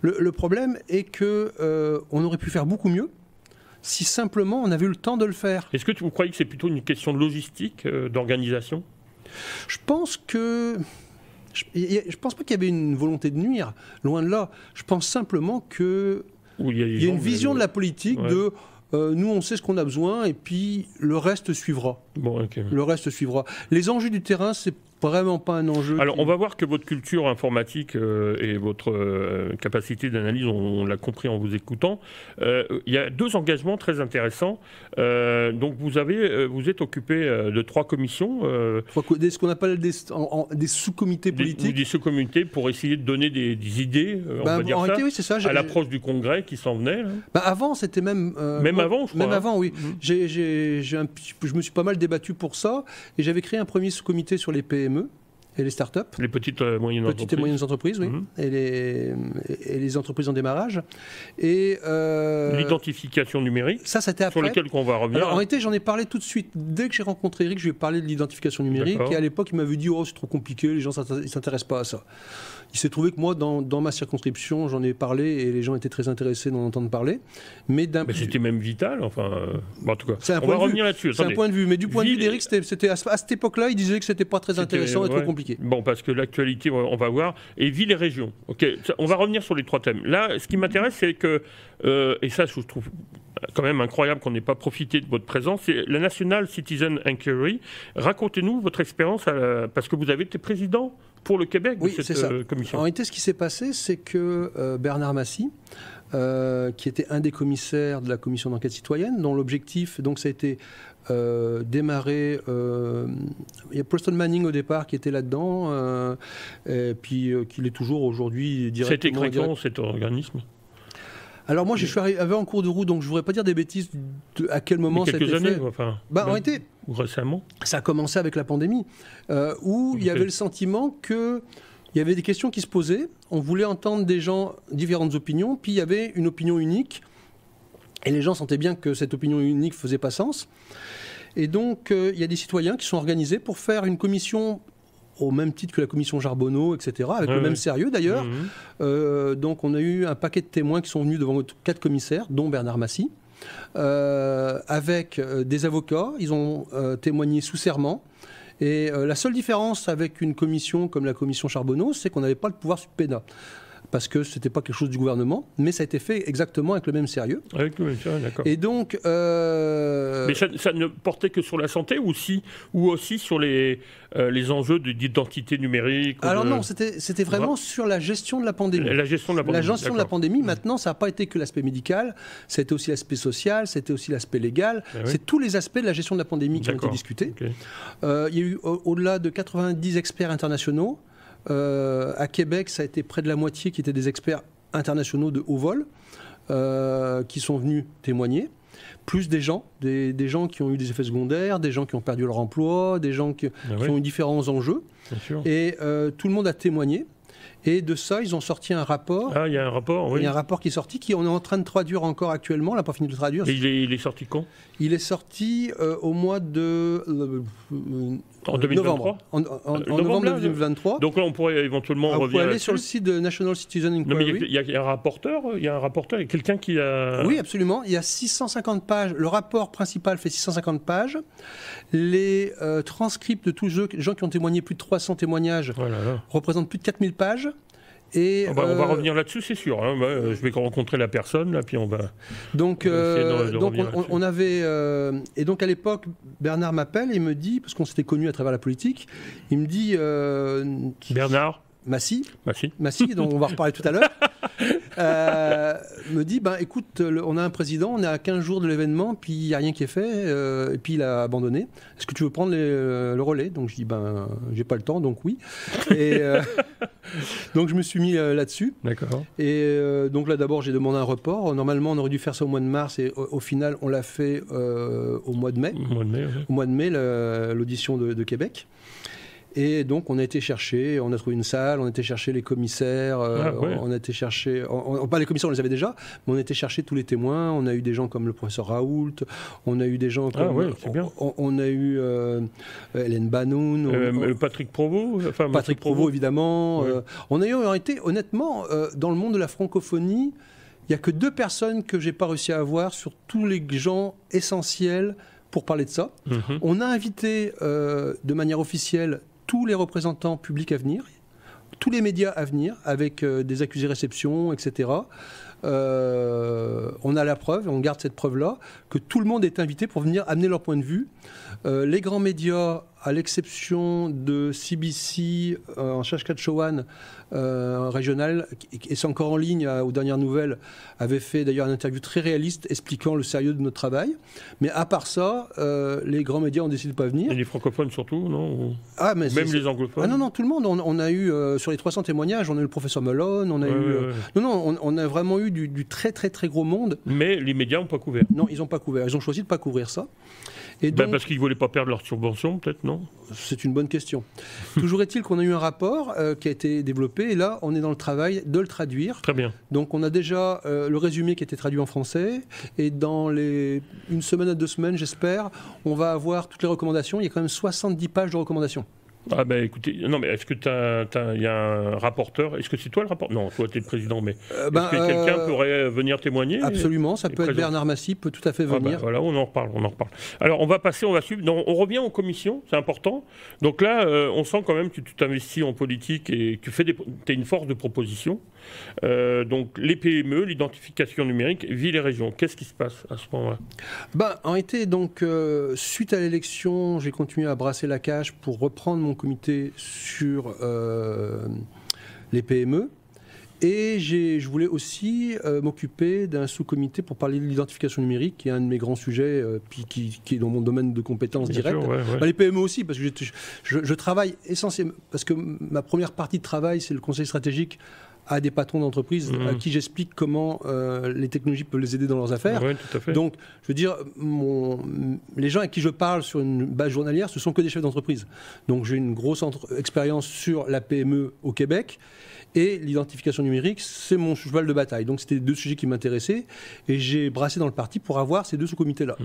Le problème est qu'on aurait pu faire beaucoup mieux si simplement on avait eu le temps de le faire. Est-ce que vous croyez que c'est plutôt une question de logistique, d'organisation ? Je pense que... Je pense pas qu'il y avait une volonté de nuire, loin de là. Je pense simplement qu'il y a une vision de la politique de nous, on sait ce qu'on a besoin et puis le reste suivra. Bon, okay. Le reste suivra. Les enjeux du terrain, c'est vraiment pas un enjeu. Alors, on va voir que votre culture informatique et votre capacité d'analyse, on l'a compris en vous écoutant. Il y a 2 engagements très intéressants. Donc, vous êtes occupé de 3 commissions. Ce qu'on appelle des sous-comités politiques. Des sous-comités pour essayer de donner des idées, on va dire réalité, oui, c'est ça. À l'approche du congrès qui s'en venait. Avant, c'était même... même avant, je crois. Même avant, oui. Je me suis pas mal débattu pour ça, et j'avais créé un premier sous-comité sur les PME et les startups. Les petites et moyennes entreprises. Petites et moyennes entreprises, oui. Et les entreprises en démarrage. Et l'identification numérique. Ça, c'était après. Sur lequel on va revenir. Alors, en réalité, j'en ai parlé tout de suite. Dès que j'ai rencontré Eric, je lui ai parlé de l'identification numérique. Et à l'époque, il m'avait dit, oh, c'est trop compliqué, les gens ne s'intéressent pas à ça. Il s'est trouvé que moi, dans ma circonscription, j'en ai parlé et les gens étaient très intéressés d'en entendre parler. Mais c'était même vital, enfin... en tout cas, on va revenir là-dessus. C'est un point de vue. Mais du point de vue d'Eric, c'était à cette époque-là, il disait que c'était pas très intéressant et trop compliqué. Bon, parce que l'actualité, on va voir. Et ville et région. Ok, on va revenir sur les 3 thèmes. Là, ce qui m'intéresse, c'est que... et ça, je trouve quand même incroyable qu'on n'ait pas profité de votre présence, c'est la National Citizen Inquiry. Racontez-nous votre expérience, parce que vous avez été président pour le Québec de cette commission. En réalité, ce qui s'est passé, c'est que Bernard Massy, qui était un des commissaires de la commission d'enquête citoyenne, dont l'objectif, donc ça a été démarré, il y a Preston Manning au départ qui était là-dedans, et puis qu'il est toujours aujourd'hui directement... C'était créé quand cet organisme ? Alors moi, je suis arrivé en cours de route, donc je ne voudrais pas dire des bêtises à quel moment ça a été fait. Quelques années, enfin. En réalité, ou récemment. Ça a commencé avec la pandémie, où il y avait le sentiment qu'il y avait des questions qui se posaient. On voulait entendre des gens, différentes opinions, puis il y avait une opinion unique. Et les gens sentaient bien que cette opinion unique ne faisait pas sens. Et donc, il y a des citoyens qui sont organisés pour faire une commission... au même titre que la commission Charbonneau, etc., avec le même sérieux d'ailleurs. Donc on a eu un paquet de témoins qui sont venus devant 4 commissaires, dont Bernard Massy, avec des avocats. Ils ont témoigné sous serment. Et la seule différence avec une commission comme la commission Charbonneau, c'est qu'on n'avait pas le pouvoir subpoena. Parce que ce n'était pas quelque chose du gouvernement, mais ça a été fait exactement avec le même sérieux. Avec le même sérieux, d'accord. Et donc... Mais ça ne portait que sur la santé ou aussi sur les enjeux d'identité numérique Alors non, c'était vraiment sur la gestion de la pandémie. La gestion de la pandémie. La gestion de la pandémie, maintenant, ça n'a pas été que l'aspect médical, c'était aussi l'aspect social, c'était aussi l'aspect légal, c'est tous les aspects de la gestion de la pandémie qui ont été discutés. Il y a eu au-delà de 90 experts internationaux. À Québec, ça a été près de la moitié qui étaient des experts internationaux de haut vol qui sont venus témoigner, plus des gens qui ont eu des effets secondaires, des gens qui ont perdu leur emploi, des gens qui ont eu différents enjeux. Et tout le monde a témoigné. Et de ça, ils ont sorti un rapport. Ah, il y a un rapport, oui. Il y a un rapport qui est sorti, qu'on est en train de traduire encore actuellement. On n'a pas fini de le traduire. Et il est sorti quand ? Il est sorti au mois de... en 2023 En novembre 2023. Donc là, on pourrait éventuellement revenir. Vous pouvez aller sur le site de National Citizen Inquiry. Non, mais il y a un rapporteur, il y a quelqu'un qui a... Oui, absolument. Il y a 650 pages. Le rapport principal fait 650 pages. Les transcripts de tous les gens qui ont témoigné, plus de 300 témoignages, représentent plus de 4000 pages. Et on va revenir là-dessus, c'est sûr. Hein. Je vais rencontrer la personne, là, puis on va... Donc on avait... et donc à l'époque, Bernard m'appelle et me dit, parce qu'on s'était connus à travers la politique, il me dit... Bernard Massy, dont on va reparler tout à l'heure, me dit, écoute, on a un président, on est à 15 jours de l'événement, puis il n'y a rien qui est fait, et puis il a abandonné. Est-ce que tu veux prendre le relais ? Donc je dis, j'ai pas le temps, donc oui. Et donc je me suis mis là-dessus. D'accord. Et donc là, d'abord, j'ai demandé un report. Normalement, on aurait dû faire ça au mois de mars, et au final, on l'a fait au mois de mai. Au mois de mai, l'audition de Québec. Et donc, on a été chercher, on a trouvé une salle, on a été chercher les commissaires, on a été chercher... pas les commissaires, on les avait déjà, mais on a été chercher tous les témoins. On a eu des gens comme le professeur Raoult, on a eu des gens comme... on a eu Hélène Banoun... Patrick Provost. Patrick Provost, évidemment. Oui. On a eu, en réalité, honnêtement, dans le monde de la francophonie, il n'y a que 2 personnes que je n'ai pas réussi à avoir sur tous les gens essentiels pour parler de ça. On a invité de manière officielle tous les représentants publics à venir, tous les médias à venir, avec des accusés-réceptions, etc. On a la preuve, on garde cette preuve-là, que tout le monde est invité pour venir amener leur point de vue. Les grands médias à l'exception de CBC en Saskatchewan régional, et c'est encore en ligne aux dernières nouvelles, avait fait d'ailleurs une interview très réaliste expliquant le sérieux de notre travail. Mais à part ça, les grands médias ont décidé de ne pas venir. Et les francophones surtout, non? Mais même les anglophones? Non, tout le monde. On a eu, sur les 300 témoignages, on a eu le professeur Malone, on a on a vraiment eu du très très très gros monde. Mais les médias n'ont pas couvert? Non, ils n'ont pas couvert. Ils ont choisi de ne pas couvrir ça. Et donc, parce qu'ils ne voulaient pas perdre leur subvention, peut-être, non? C'est une bonne question. Toujours est-il qu'on a eu un rapport qui a été développé, et là, on est dans le travail de le traduire. Très bien. Donc, on a déjà le résumé qui a été traduit en français, et dans une semaine à 2 semaines, j'espère, on va avoir toutes les recommandations. Il y a quand même 70 pages de recommandations. Ah ben écoutez, non mais est-ce que il y a un rapporteur? Est-ce que c'est toi le rapporteur? Non, toi tu es le président, mais est-ce que quelqu'un pourrait venir témoigner? Absolument, ça peut être Bernard Massy, peut tout à fait venir. Voilà, on en reparle. Alors on va suivre, on revient en commission, c'est important. Donc là, on sent quand même que tu t'investis en politique et que tu es une force de proposition. Donc les PME, l'identification numérique, villes et régions, qu'est-ce qui se passe à ce moment-là? En été, donc, suite à l'élection, j'ai continué à brasser la cage pour reprendre mon comité sur les PME. Et je voulais aussi m'occuper d'un sous-comité pour parler de l'identification numérique, qui est un de mes grands sujets, qui est dans mon domaine de compétences directes. Les PME aussi, parce que je travaille essentiellement, parce que ma première partie de travail, c'est le conseil stratégique à des patrons d'entreprise à qui j'explique comment les technologies peuvent les aider dans leurs affaires. Oui, tout à fait. Donc, je veux dire, les gens avec qui je parle sur une base journalière, ce sont que des chefs d'entreprise. Donc, j'ai une grosse expérience sur la PME au Québec. Et l'identification numérique, c'est mon cheval de bataille. Donc, c'était les 2 sujets qui m'intéressaient. Et j'ai brassé dans le parti pour avoir ces 2 sous-comités-là.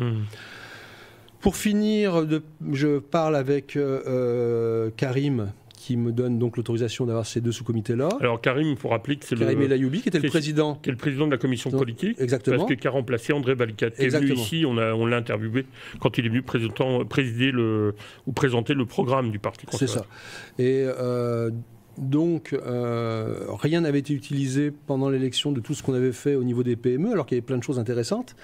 Pour finir, je parle avec Karim, qui me donne donc l'autorisation d'avoir ces 2 sous-comités-là. Alors Karim, il faut rappeler que c'est Karim El Ayoubi, qui était le président. Qui est le président de la commission politique. Exactement. Parce qui a remplacé André Valiquette, qui est venu ici, on l'a interviewé quand il est venu présenter ou présenter le programme du Parti conservateur. C'est ça. Et donc, rien n'avait été utilisé pendant l'élection de tout ce qu'on avait fait au niveau des PME, alors qu'il y avait plein de choses intéressantes.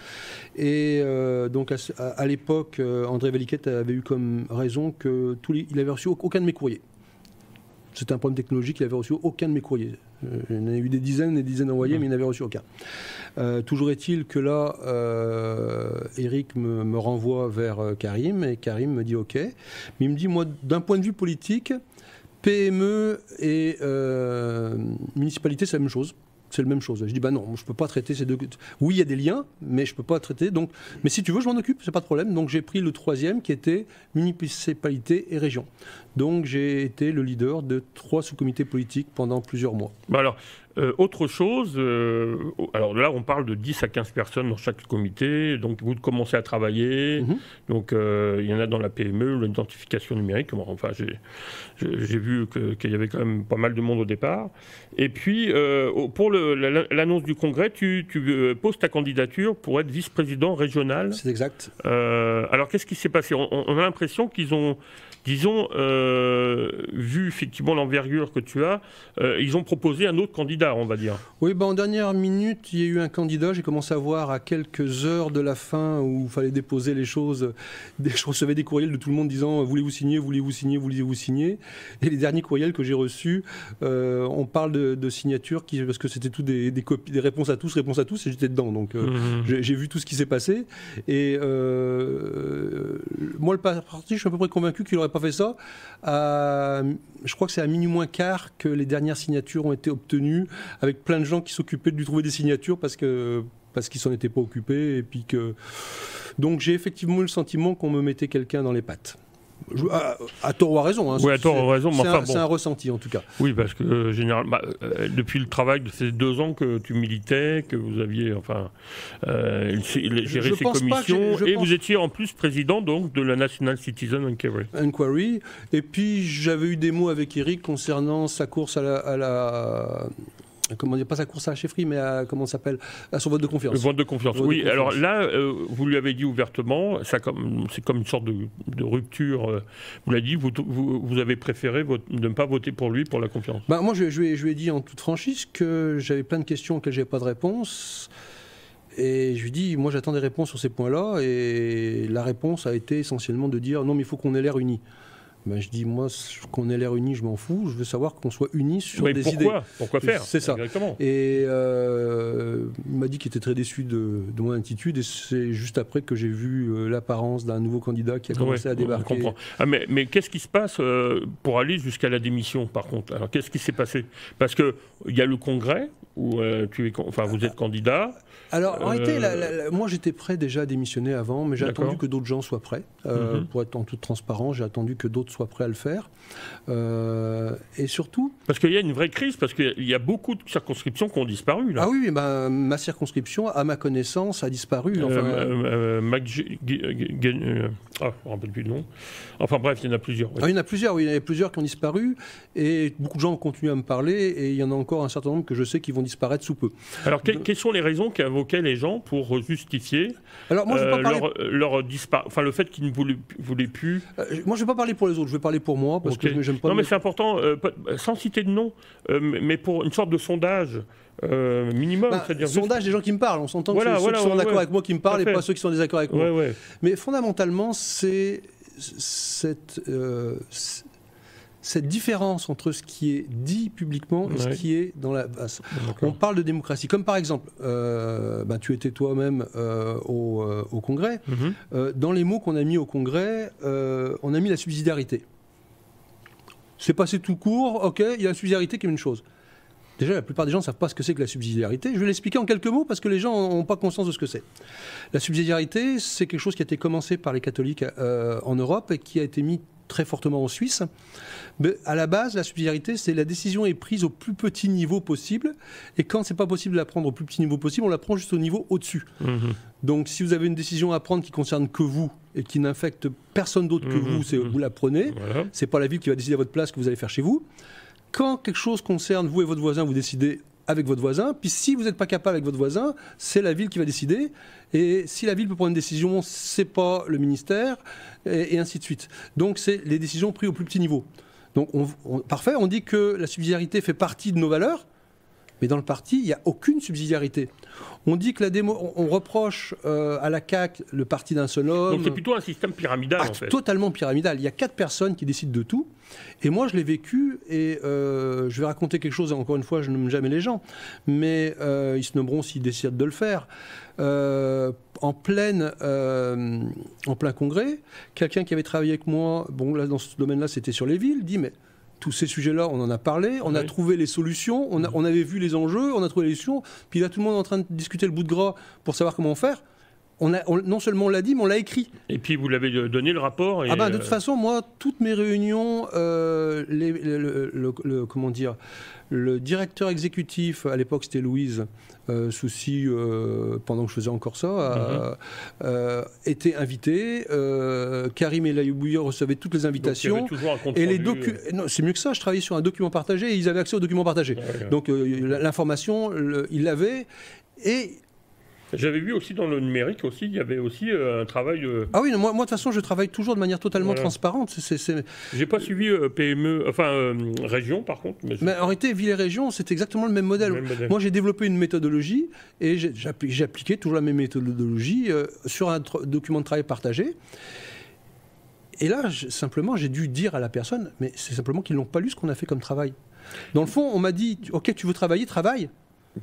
Et donc, à l'époque, André Valiquette avait eu comme raison qu'il n'avait reçu aucun de mes courriers. C'était un problème technologique, il n'avait reçu aucun de mes courriers. Il y en a eu des dizaines et des dizaines envoyés, mais il n'avait reçu aucun. Toujours est-il que là, Eric me renvoie vers Karim, et Karim me dit OK. Mais il me dit, moi, d'un point de vue politique, PME et municipalité, c'est la même chose. C'est la même chose. Je dis, non, je ne peux pas traiter ces 2... Oui, il y a des liens, mais je ne peux pas traiter. Donc... Mais si tu veux, je m'en occupe, c'est pas de problème. Donc j'ai pris le 3e qui était municipalité et région. Donc j'ai été le leader de 3 sous-comités politiques pendant plusieurs mois. Alors, autre chose, alors là on parle de 10 à 15 personnes dans chaque comité, donc vous commencez à travailler, donc il y en a dans la PME, l'identification numérique, enfin j'ai vu qu'il y avait quand même pas mal de monde au départ, et puis pour l'annonce du congrès, tu poses ta candidature pour être vice-président régional. C'est exact. Alors qu'est-ce qui s'est passé? On a l'impression qu'ils ont, disons, vu effectivement l'envergure que tu as, ils ont proposé un autre candidat, on va dire. Oui, en dernière minute, il y a eu un candidat. J'ai commencé à voir à quelques heures de la fin où il fallait déposer les choses. Je recevais des courriels de tout le monde disant « Voulez-vous signer? Voulez-vous signer? Voulez-vous signer ?» Et les derniers courriels que j'ai reçus, on parle de signatures parce que c'était tout des copies, des réponses à tous, et j'étais dedans. Donc j'ai vu tout ce qui s'est passé. Et moi, le parti, je suis à peu près convaincu qu'il n'aurait pas fait ça. Je crois que c'est à minuit moins quart que les dernières signatures ont été obtenues, avec plein de gens qui s'occupaient de lui trouver des signatures parce qu'ils s'en étaient pas occupés. Et puis donc j'ai effectivement eu le sentiment qu'on me mettait quelqu'un dans les pattes. À tort ou à raison. Oui, à tort ou à raison. C'est un ressenti, en tout cas. Oui, parce que généralement, depuis le travail de ces 2 ans que tu militais, que vous aviez géré ces commissions, vous étiez en plus président donc, de la National Citizen Inquiry. Et puis, j'avais eu des mots avec Eric concernant sa course à la comment dire, pas sa course à la chefferie, mais à, comment ça s'appelle, à son vote de confiance. Le vote de confiance, oui. Alors là, vous lui avez dit ouvertement, c'est comme une sorte de rupture. Vous l'avez dit, vous avez préféré de ne pas voter pour lui pour la confiance. Moi, je lui ai dit en toute franchise que j'avais plein de questions auxquelles je n'avais pas de réponse. Et je lui ai dit, moi j'attends des réponses sur ces points-là. Et la réponse a été essentiellement de dire, non mais il faut qu'on ait l'air unis. Ben, je dis, moi, qu'on ait l'air unis, je m'en fous. Je veux savoir qu'on soit unis sur des idées. Pourquoi faire? C'est ça. Exactement. Et il m'a dit qu'il était très déçu de mon attitude. Et c'est juste après que j'ai vu l'apparence d'un nouveau candidat qui a commencé à débarquer. Je comprends. Ah, mais qu'est-ce qui se passe pour aller jusqu'à la démission, par contre? Alors, qu'est-ce qui s'est passé? Parce qu'il y a le congrès où vous êtes candidat. Alors, en réalité, moi, j'étais prêt déjà à démissionner avant, mais j'ai attendu que d'autres gens soient prêts. Pour être en toute transparence, j'ai attendu que d'autres soient prêts à le faire. Et surtout... Parce qu'il y a une vraie crise, parce qu'il y a beaucoup de circonscriptions qui ont disparu. Là. Ah oui, mais ma circonscription, à ma connaissance, a disparu. Je ne me rappelle plus le nom. Enfin bref, il y en a plusieurs. Oui. Ah, il y en a plusieurs, oui. Il y en a plusieurs qui ont disparu. Et beaucoup de gens ont continué à me parler. Et il y en a encore un certain nombre que je sais qui vont disparaître sous peu. Alors, quelles sont les raisons qu'invoquaient les gens pour justifier alors, moi, je vais pas parler... le fait qu'ils ne voulaient plus... moi, je ne vais pas parler pour les autres. Je vais parler pour moi. Parce que j'aime pas... Non, mais c'est important, sans citer de nom, mais pour une sorte de sondage minimum. Sondage des gens qui me parlent. On s'entend que c'est ceux qui sont d'accord avec moi qui me parlent et pas ceux qui sont en désaccord avec moi. Mais fondamentalement, c'est cette différence entre ce qui est dit publiquement et ce qui est dans la base. On parle de démocratie. Comme par exemple, tu étais toi-même au Congrès. Dans les mots qu'on a mis au Congrès, on a mis la subsidiarité. C'est passé tout court, ok, il y a la subsidiarité qui est une chose. Déjà, la plupart des gens ne savent pas ce que c'est que la subsidiarité. Je vais l'expliquer en quelques mots parce que les gens n'ont pas conscience de ce que c'est. La subsidiarité, c'est quelque chose qui a été commencé par les catholiques en Europe et qui a été mis très fortement en Suisse. Mais à la base, la subsidiarité, c'est la décision est prise au plus petit niveau possible. Et quand c'est pas possible de la prendre au plus petit niveau possible, on la prend juste au niveau au-dessus. Donc, si vous avez une décision à prendre qui concerne que vous et qui n'affecte personne d'autre que vous, vous la prenez. Voilà. C'est pas la ville qui va décider à votre place ce que vous allez faire chez vous. Quand quelque chose concerne vous et votre voisin, vous décidez avec votre voisin. Puis si vous n'êtes pas capable avec votre voisin, c'est la ville qui va décider. Et si la ville peut prendre une décision, c'est pas le ministère, et ainsi de suite. Donc c'est les décisions prises au plus petit niveau. Donc parfait, on dit que la subsidiarité fait partie de nos valeurs, mais dans le parti, il n'y a aucune subsidiarité. On dit que on reproche à la CAQ le parti d'un seul homme. Donc c'est plutôt un système pyramidal en fait. Totalement pyramidal. Il y a 4 personnes qui décident de tout. Et moi, je l'ai vécu et je vais raconter quelque chose. Et encore une fois, je nomme jamais les gens, mais ils se nommeront s'ils décident de le faire. En plein congrès, quelqu'un qui avait travaillé avec moi, bon là dans ce domaine-là, c'était sur les villes, dit mais tous ces sujets-là, on en a parlé, on a trouvé les solutions, on avait vu les enjeux, on a trouvé les solutions, puis là tout le monde est en train de discuter le bout de gras pour savoir comment faire. Non seulement on l'a dit, mais on l'a écrit. Et puis vous l'avez donné le rapport. Et de toute façon, moi, toutes mes réunions, comment dire, le directeur exécutif, à l'époque c'était Louise Soucy, pendant que je faisais encore ça, était invité. Karim El Ayoubouya recevait toutes les invitations. Donc, il y avait toujours un compte et rendu, non, c'est mieux que ça. Je travaillais sur un document partagé et ils avaient accès au document partagé. Donc l'information, ils l'avaient. Et j'avais vu aussi dans le numérique aussi, il y avait aussi un travail. Ah oui, moi de toute façon, je travaille toujours de manière totalement transparente. J'ai pas suivi PME, région par contre. Mais en réalité, ville et région, c'est exactement le même modèle. Moi, j'ai développé une méthodologie et j'ai appliqué toujours la même méthodologie sur un document de travail partagé. Et là, simplement, j'ai dû dire à la personne, mais c'est simplement qu'ils n'ont pas lu ce qu'on a fait comme travail. Dans le fond, on m'a dit, ok, tu veux travailler, travaille.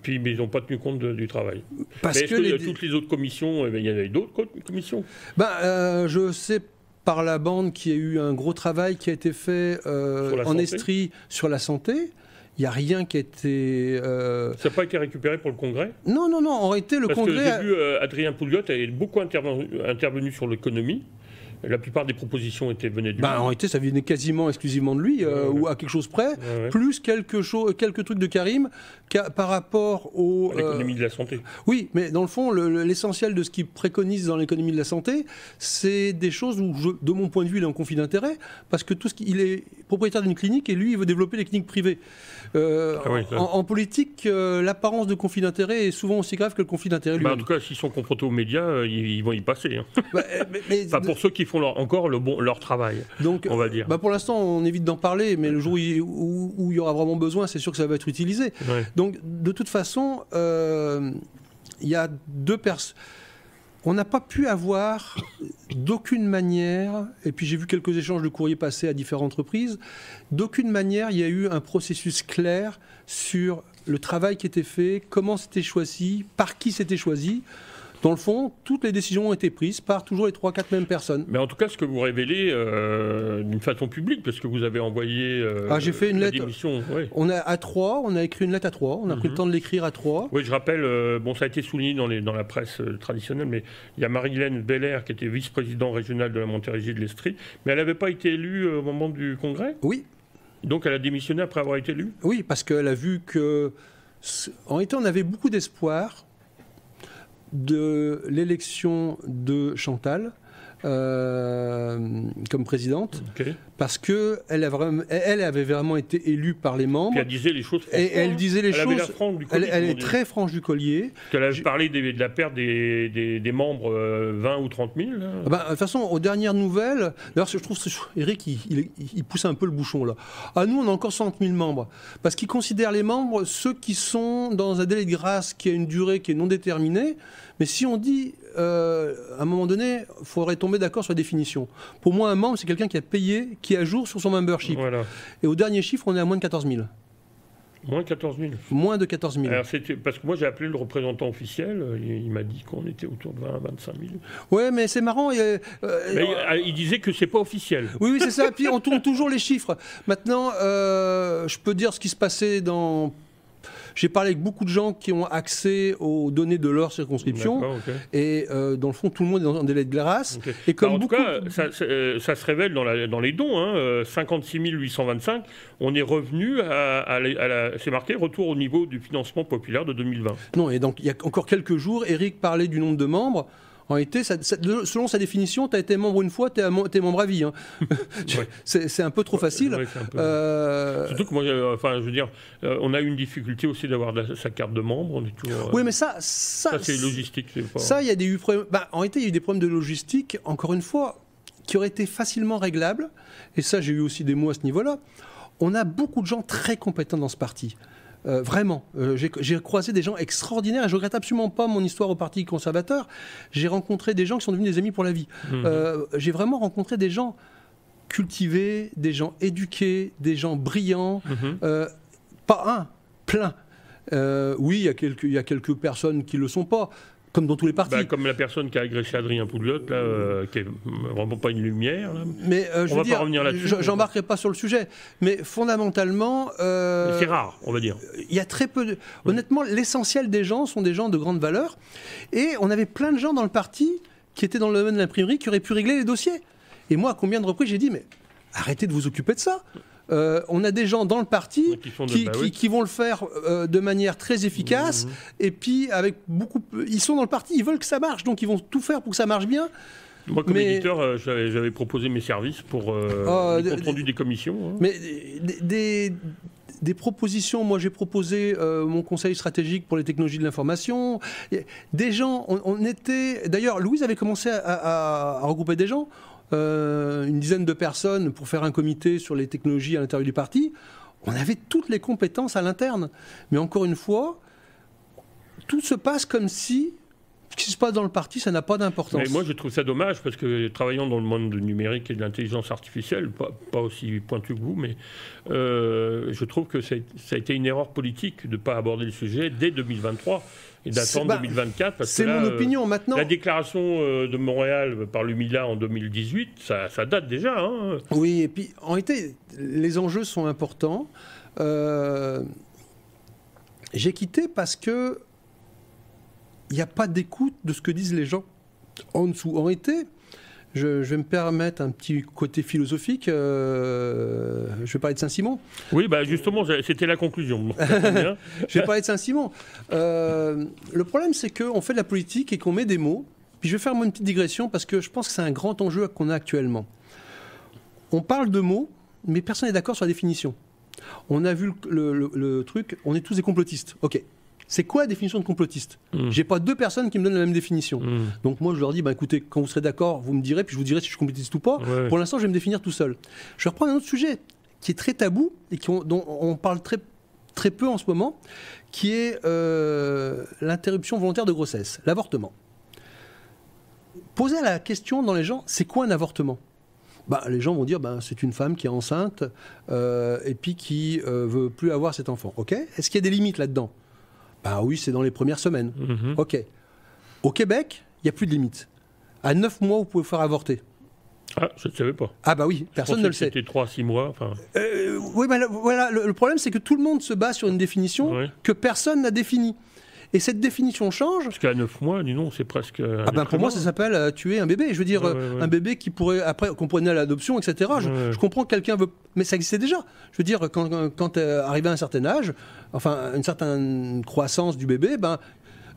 Puis, mais ils n'ont pas tenu compte du travail. Parce que toutes les autres commissions, il y en avait d'autres commissions. Je sais par la bande qu'il y a eu un gros travail qui a été fait en Estrie sur la santé. Il n'y a rien qui a été... Ça n'a pas été récupéré pour le Congrès ? Non. En réalité, le Congrès... Parce que j'ai vu Adrien Pouliot a beaucoup intervenu sur l'économie. La plupart des propositions venaient de lui. En réalité, ça venait quasiment exclusivement de lui, ou à quelque chose près, plus quelques trucs de Karim par rapport au... l'économie de la santé. Oui, mais dans le fond, l'essentiel de ce qu'il préconise dans l'économie de la santé, c'est des choses où, de mon point de vue, il est en conflit d'intérêt, parce que il est propriétaire d'une clinique et lui, il veut développer les cliniques privées. En politique, l'apparence de conflit d'intérêt est souvent aussi grave que le conflit d'intérêt lui-même. En tout cas, s'ils sont confrontés aux médias, ils vont y passer. Pour ceux qui font encore leur travail, donc, on va dire. Pour l'instant, on évite d'en parler, mais le jour où il y aura vraiment besoin, c'est sûr que ça va être utilisé. Donc, de toute façon, il y a 2 personnes. on n'a pas pu avoir d'aucune manière, et puis j'ai vu quelques échanges de courriers passer à différentes reprises, d'aucune manière il y a eu un processus clair sur le travail qui était fait, comment c'était choisi, par qui c'était choisi. Dans le fond, toutes les décisions ont été prises par toujours les 3-4 mêmes personnes. Mais en tout cas, ce que vous révélez d'une façon publique, parce que vous avez envoyé j'ai fait une lettre. Démission. Ouais. On a écrit une lettre à 3, on a pris le temps de l'écrire à 3. Oui, je rappelle, ça a été souligné dans la presse traditionnelle, mais il y a Marie-Hélène Belair qui était vice-présidente régionale de la Montérégie de l'Estrie, mais elle n'avait pas été élue au moment du congrès. Oui. Donc elle a démissionné après avoir été élue. Oui, parce qu'elle a vu que... En réalité, on avait beaucoup d'espoir de l'élection de Chantal comme présidente, parce qu'elle avait vraiment été élue par les membres. Puis elle disait les choses franchement. Et elle disait les choses. Elle est très franche du collier. Elle avait parlé de la perte des membres 20 ou 30 000. De toute façon, aux dernières nouvelles, d'ailleurs, je trouve Eric, il pousse un peu le bouchon là. À nous, on a encore 60 000 membres, parce qu'il considère les membres ceux qui sont dans un délai de grâce qui a une durée qui est non déterminée. Mais si on dit, à un moment donné, il faudrait tomber d'accord sur la définition. Pour moi, un membre, c'est quelqu'un qui a payé, qui est à jour sur son membership. Voilà. Et au dernier chiffre, on est à moins de 14 000. Moins de 14 000. Moins de 14 000. Alors parce que moi, j'ai appelé le représentant officiel, il m'a dit qu'on était autour de 20 à 25 000. Ouais, mais c'est marrant. Il disait que c'est pas officiel. Oui, c'est ça. Puis on tourne toujours les chiffres. Maintenant, je peux dire ce qui se passait dans... J'ai parlé avec beaucoup de gens qui ont accès aux données de leur circonscription. Et dans le fond, tout le monde est dans un délai de grâce. Et comme en tout cas, ça se révèle dans les dons. 56 825, on est revenu c'est marqué retour au niveau du financement populaire de 2020. Non, et donc il y a encore quelques jours, Eric parlait du nombre de membres. En réalité, selon sa définition, tu as été membre une fois, tu es membre à vie. Hein. Ouais. C'est un peu trop facile. Ouais, surtout que moi, je veux dire, on a eu une difficulté aussi d'avoir sa carte de membre. On est toujours, oui, mais ça c'est logistique. Ça, il y a eu problèmes. En réalité, il y a eu des problèmes de logistique, encore une fois, qui auraient été facilement réglables. Et ça, j'ai eu aussi des mots à ce niveau-là. On a beaucoup de gens très compétents dans ce parti. Vraiment, j'ai croisé des gens extraordinaires et je regrette absolument pas mon histoire au Parti conservateur. J'ai rencontré des gens qui sont devenus des amis pour la vie. J'ai vraiment rencontré des gens cultivés, des gens éduqués, des gens brillants. Pas un, plein. Oui, il y a quelques personnes qui le sont pas. Comme dans tous les partis. Comme la personne qui a agressé Adrien Poudelotte, qui est vraiment pas une lumière. Là. Mais on va pas revenir là-dessus. J'embarquerai pas sur le sujet. Mais fondamentalement, c'est rare, on va dire. Il y a très peu. Honnêtement, l'essentiel des gens sont des gens de grande valeur. Et on avait plein de gens dans le parti qui étaient dans le domaine de l'imprimerie qui auraient pu régler les dossiers. Et moi, à combien de reprises j'ai dit, mais arrêtez de vous occuper de ça. On a des gens dans le parti qui vont le faire de manière très efficace et puis avec beaucoup. Ils sont dans le parti, ils veulent que ça marche, donc ils vont tout faire pour que ça marche bien. Moi, comme éditeur, j'avais proposé mes services pour le compte rendu des commissions. Hein. Mais des propositions, moi j'ai proposé mon conseil stratégique pour les technologies de l'information. Des gens, on était. D'ailleurs, Louise avait commencé à regrouper des gens. Une dizaine de personnes pour faire un comité sur les technologies à l'intérieur du parti. On avait toutes les compétences à l'interne. Mais encore une fois, tout se passe comme si ce qui se passe dans le parti, ça n'a pas d'importance. Mais moi, je trouve ça dommage parce que travaillant dans le monde du numérique et de l'intelligence artificielle, pas aussi pointu que vous, mais je trouve que ça a été une erreur politique de ne pas aborder le sujet dès 2023 et d'attendre 2024. C'est mon opinion maintenant. La déclaration de Montréal par l'UMILA en 2018, ça date déjà. Hein. Oui, et puis en réalité, les enjeux sont importants. J'ai quitté parce que il n'y a pas d'écoute de ce que disent les gens en dessous. En réalité, je vais me permettre un petit côté philosophique. Je vais parler de Saint-Simon. Oui, justement, c'était la conclusion. Je vais parler de Saint-Simon. Le problème, c'est qu'on fait de la politique et qu'on met des mots. Puis je vais faire une petite digression parce que je pense que c'est un grand enjeu qu'on a actuellement. On parle de mots, mais personne n'est d'accord sur la définition. On a vu le truc, on est tous des complotistes. Ok. C'est quoi la définition de complotiste ? J'ai pas deux personnes qui me donnent la même définition. Donc moi, je leur dis, écoutez, quand vous serez d'accord, vous me direz, puis je vous dirai si je suis complotiste ou pas. Ouais. Pour l'instant, je vais me définir tout seul. Je vais reprendre un autre sujet qui est très tabou et dont on parle très, très peu en ce moment, qui est l'interruption volontaire de grossesse, l'avortement. Posez la question dans les gens, c'est quoi un avortement ? Les gens vont dire, c'est une femme qui est enceinte et puis qui veut plus avoir cet enfant. Ok ? Est-ce qu'il y a des limites là-dedans ? Oui, c'est dans les premières semaines. Ok. Au Québec, il n'y a plus de limites. À 9 mois, vous pouvez faire avorter. Ah, je ne savais pas. Oui, personne ne le sait. C'était 3 à 6 mois. Enfin... Oui, voilà, le problème, c'est que tout le monde se base sur une définition que personne n'a définie. Et cette définition change. Parce qu'à 9 mois, dis donc, c'est presque. Pour moi, ça s'appelle tuer un bébé. Je veux dire, un bébé qui pourrait, après, qu'on pourrait donner à l'adoption, etc. Je comprends que quelqu'un veut. Mais ça existait déjà. Je veux dire, quand arrivé à un certain âge, enfin, une certaine croissance du bébé,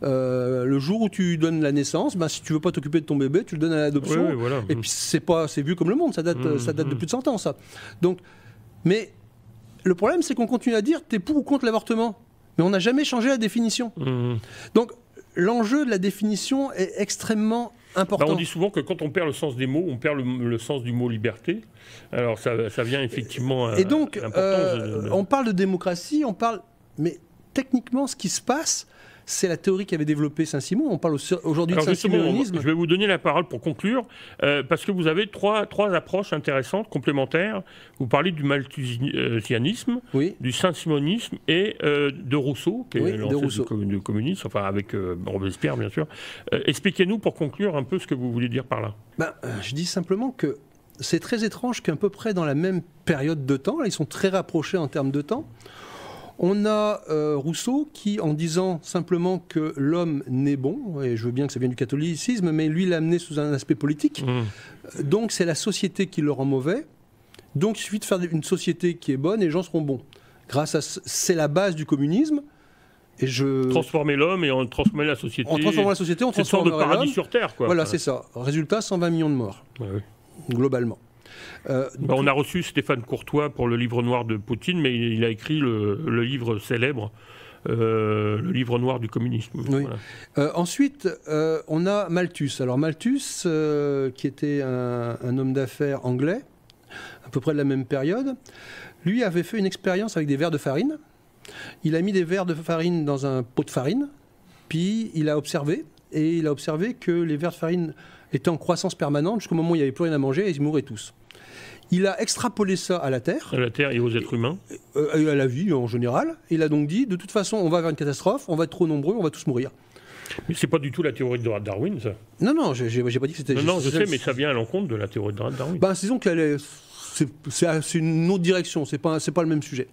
le jour où tu donnes la naissance, si tu veux pas t'occuper de ton bébé, tu le donnes à l'adoption. Et puis, c'est vu comme le monde. Ça date de plus de 100 ans, ça. Donc, mais le problème, c'est qu'on continue à dire t'es pour ou contre l'avortement. Mais on n'a jamais changé la définition. Donc, l'enjeu de la définition est extrêmement important. On dit souvent que quand on perd le sens des mots, on perd le sens du mot liberté. Alors, ça vient effectivement... Et donc, on parle de démocratie, mais techniquement, ce qui se passe... C'est la théorie qu'avait développée Saint-Simon. On parle aujourd'hui de Saint-Simonisme. Je vais vous donner la parole pour conclure, parce que vous avez trois approches intéressantes, complémentaires. Vous parlez du malthusianisme, du Saint-Simonisme et de Rousseau, qui est l'ancêtre du communisme, enfin avec Robespierre, bien sûr. Expliquez-nous, pour conclure, un peu ce que vous voulez dire par là. Je dis simplement que c'est très étrange qu'à peu près dans la même période de temps, là, ils sont très rapprochés en termes de temps, on a Rousseau qui, en disant simplement que l'homme naît bon, et je veux bien que ça vienne du catholicisme, mais lui l'a amené sous un aspect politique, donc c'est la société qui le rend mauvais, donc il suffit de faire une société qui est bonne et les gens seront bons. C'est la base du communisme. Et transformer l'homme et on transformer la société. On transforme la société, on transforme l'homme. C'est une sorte de paradis sur Terre, quoi. Voilà, c'est ça. Résultat, 120 millions de morts, globalement. On a reçu Stéphane Courtois pour le livre noir de Poutine, mais il a écrit le livre célèbre, le livre noir du communisme. Voilà. Ensuite, on a Malthus. Alors Malthus, qui était un homme d'affaires anglais, à peu près de la même période, lui avait fait une expérience avec des verres de farine. Il a mis des verres de farine dans un pot de farine, puis il a observé que les verres de farine étaient en croissance permanente jusqu'au moment où il n'y avait plus rien à manger et ils mouraient tous. Il a extrapolé ça à la Terre. À la Terre et aux êtres humains. Et à la vie en général. Il a donc dit, de toute façon, on va vers une catastrophe, on va être trop nombreux, on va tous mourir. Mais c'est pas du tout la théorie de Darwin, ça. Non, j'ai pas dit que c'était... Non, je sais, mais ça vient à l'encontre de la théorie de Darwin. Disons qu'elle est... C'est une autre direction, c'est pas le même sujet.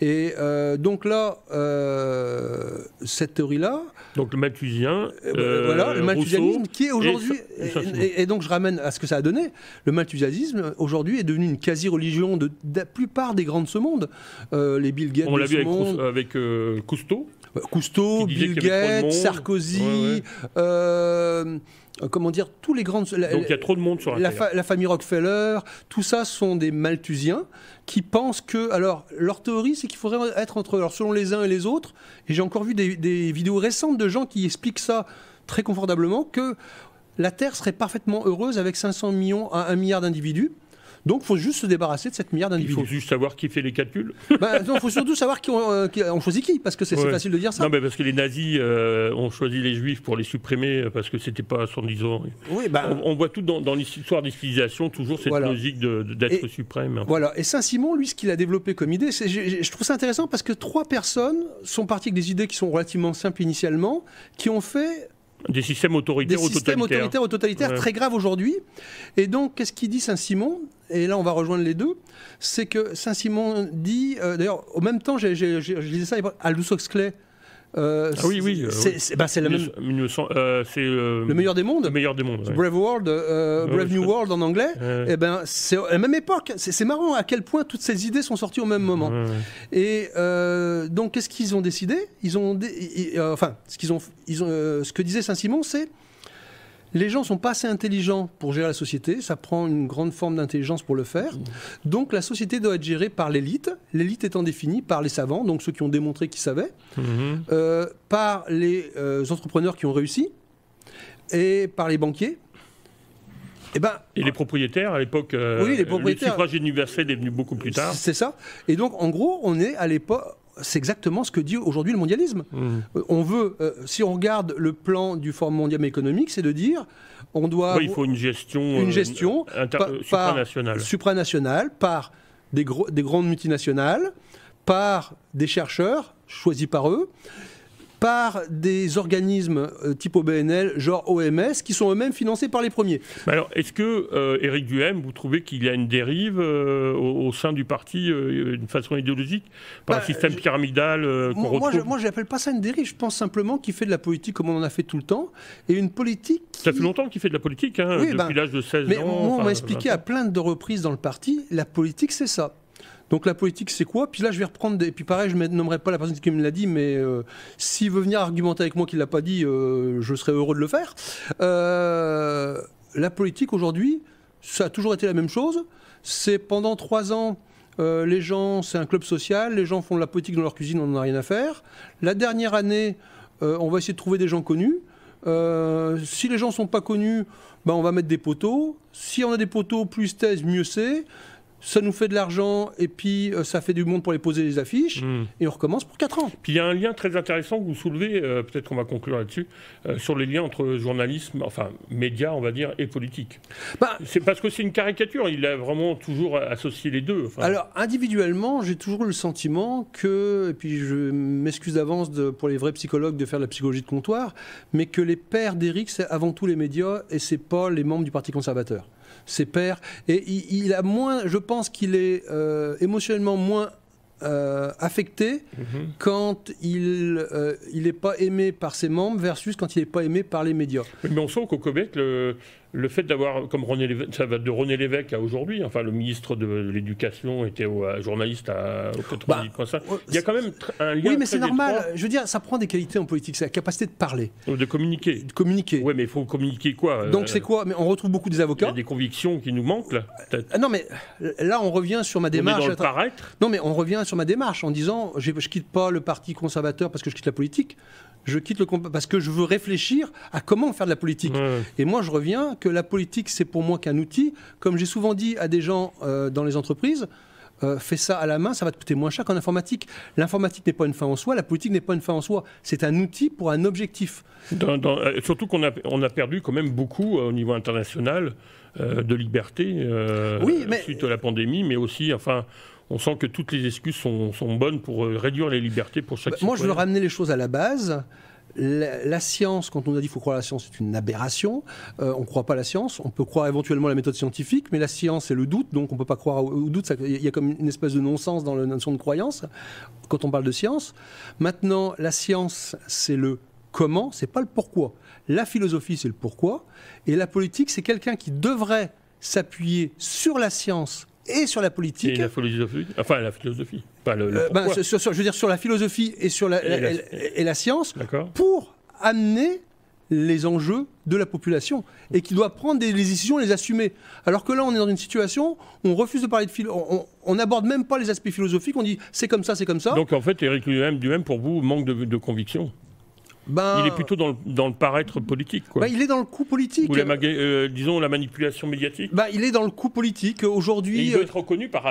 Et donc là, cette théorie-là... Donc le malthusien, le malthusianisme, Rousseau, qui est aujourd'hui... Et donc je ramène à ce que ça a donné. Le malthusianisme, aujourd'hui, est devenu une quasi-religion de la plupart des grands de ce monde. Les Bill Gates on l'a vu avec Cousteau. Cousteau, Bill Gates, Sarkozy... comment dire, tous les grandes... Donc il y a trop de monde sur la Terre. La famille Rockefeller, tout ça sont des malthusiens qui pensent que... Alors, leur théorie, c'est qu'il faudrait être selon les uns et les autres, et j'ai encore vu des vidéos récentes de gens qui expliquent ça très confortablement, que la Terre serait parfaitement heureuse avec 500 millions à 1 milliard d'individus. Donc, il faut juste se débarrasser de 7 milliards d'individus. Il faut juste savoir qui fait les calculs. Non, il faut surtout savoir qui on choisit qui, parce que c'est facile de dire ça. Non, mais parce que les nazis ont choisi les juifs pour les supprimer, parce que c'était pas, disons... on voit tout dans l'histoire des civilisations, toujours cette logique d'être suprême. Voilà, et Saint-Simon, lui, ce qu'il a développé comme idée, je trouve ça intéressant, parce que 3 personnes sont parties avec des idées qui sont relativement simples initialement, qui ont fait... Des systèmes autoritaires ou totalitaires très graves aujourd'hui. Et donc, qu'est-ce qu'il dit Saint-Simon ? Et là, on va rejoindre les deux. C'est que Saint-Simon dit... D'ailleurs, au même temps, je lisais ça à Aldous Huxley. C'est la même... Le meilleur des mondes. Le meilleur des mondes. Brave World, Brave New World en anglais. C'est à la même époque. C'est marrant à quel point toutes ces idées sont sorties au même moment. Et donc, qu'est-ce qu'ils ont décidé ? Ce que disait Saint-Simon, c'est les gens ne sont pas assez intelligents pour gérer la société, ça prend une grande forme d'intelligence pour le faire. Donc la société doit être gérée par l'élite étant définie par les savants, donc ceux qui ont démontré qu'ils savaient, par les entrepreneurs qui ont réussi, et par les banquiers. Et les propriétaires, à l'époque, le suffrage universel est venu beaucoup plus tard. C'est ça. Et donc, en gros, on est à l'époque... c'est exactement ce que dit aujourd'hui le mondialisme. On veut, si on regarde le plan du Forum mondial économique, c'est de dire on doit... il faut une gestion supranationale par des grandes multinationales, par des chercheurs choisis par eux, par des organismes type OBNL, genre OMS, qui sont eux-mêmes financés par les premiers. Alors, est-ce que, Éric Duhem, vous trouvez qu'il y a une dérive au sein du parti, d'une façon idéologique, par un système pyramidal qu'on retrouve? Moi, je n'appelle pas ça une dérive. Je pense simplement qu'il fait de la politique comme on en a fait tout le temps. Et une politique... Ça fait longtemps qu'il fait de la politique, hein, depuis l'âge de 16 ans. Mais moi, on m'a expliqué à plein de reprises dans le parti, la politique, c'est ça. Donc la politique, c'est quoi? Puis là, je vais reprendre... Et puis pareil, je ne nommerai pas la personne qui me l'a dit, mais s'il veut venir argumenter avec moi qu'il ne l'a pas dit, je serais heureux de le faire. La politique, aujourd'hui, ça a toujours été la même chose. C'est pendant 3 ans, les gens, c'est un club social, les gens font de la politique dans leur cuisine, on n'en a rien à faire. La dernière année, on va essayer de trouver des gens connus. Si les gens ne sont pas connus, on va mettre des poteaux. Si on a des poteaux, plus thèse, mieux c'est. Ça nous fait de l'argent et puis ça fait du monde pour les poser les affiches et on recommence pour 4 ans. Puis il y a un lien très intéressant que vous soulevez, peut-être qu'on va conclure là-dessus, sur les liens entre journalisme, enfin médias on va dire, et politique. C'est parce que c'est une caricature, il a vraiment toujours associé les deux. Alors individuellement, j'ai toujours eu le sentiment que, et puis je m'excuse d'avance pour les vrais psychologues de faire de la psychologie de comptoir, mais que les pères d'Éric, c'est avant tout les médias et c'est pas les membres du Parti conservateur. Ses pairs. Et il a moins, je pense qu'il est émotionnellement moins affecté quand il n'est pas aimé par ses membres versus quand il n'est pas aimé par les médias. Mais on sent qu'au Québec, le fait d'avoir, comme ça va de René Lévesque à aujourd'hui, enfin le ministre de l'Éducation était journaliste au 90.5, il y a quand même un lien. Oui, mais c'est normal. Étroit. Je veux dire, ça prend des qualités en politique, c'est la capacité de parler. De communiquer. De communiquer. Oui, mais il faut communiquer quoi? Donc c'est quoi? Mais on retrouve beaucoup des avocats. Il y a des convictions qui nous manquent là. Non, mais là, on revient sur ma démarche. On est dans le paraître. Non, mais on revient sur ma démarche en disant, je quitte pas le Parti conservateur parce que je quitte la politique. Je quitte parce que je veux réfléchir à comment faire de la politique. Et moi, je reviens que la politique, c'est pour moi qu'un outil. Comme j'ai souvent dit à des gens dans les entreprises, fais ça à la main, ça va te coûter moins cher qu'en informatique. L'informatique n'est pas une fin en soi, la politique n'est pas une fin en soi. C'est un outil pour un objectif. Surtout qu'on a perdu quand même beaucoup au niveau international de liberté suite à la pandémie, mais aussi, enfin... On sent que toutes les excuses sont bonnes pour réduire les libertés pour chaque citoyen. Moi, je veux ramener les choses à la base. La science, quand on a dit qu'il faut croire à la science, c'est une aberration. On ne croit pas à la science. On peut croire éventuellement à la méthode scientifique, mais la science, c'est le doute. Donc, on ne peut pas croire au doute. Il y a comme une espèce de non-sens dans la notion de croyance quand on parle de science. Maintenant, la science, c'est le comment, c'est pas le pourquoi. La philosophie, c'est le pourquoi. Et la politique, c'est quelqu'un qui devrait s'appuyer sur la science et sur la politique. Et la philosophie. Enfin, la philosophie. Pas le je veux dire sur la philosophie et sur la science pour amener les enjeux de la population et qui doit prendre des décisions et les assumer. Alors que là, on est dans une situation où on refuse de parler de on n'aborde même pas les aspects philosophiques, on dit c'est comme ça, c'est comme ça. Donc en fait, Éric Duhem, pour vous, manque de conviction. Il est plutôt dans le paraître politique, quoi. Il est dans le coup politique. Ou disons la manipulation médiatique. Il est dans le coup polique aujourd'hui. Et il doit être reconnu par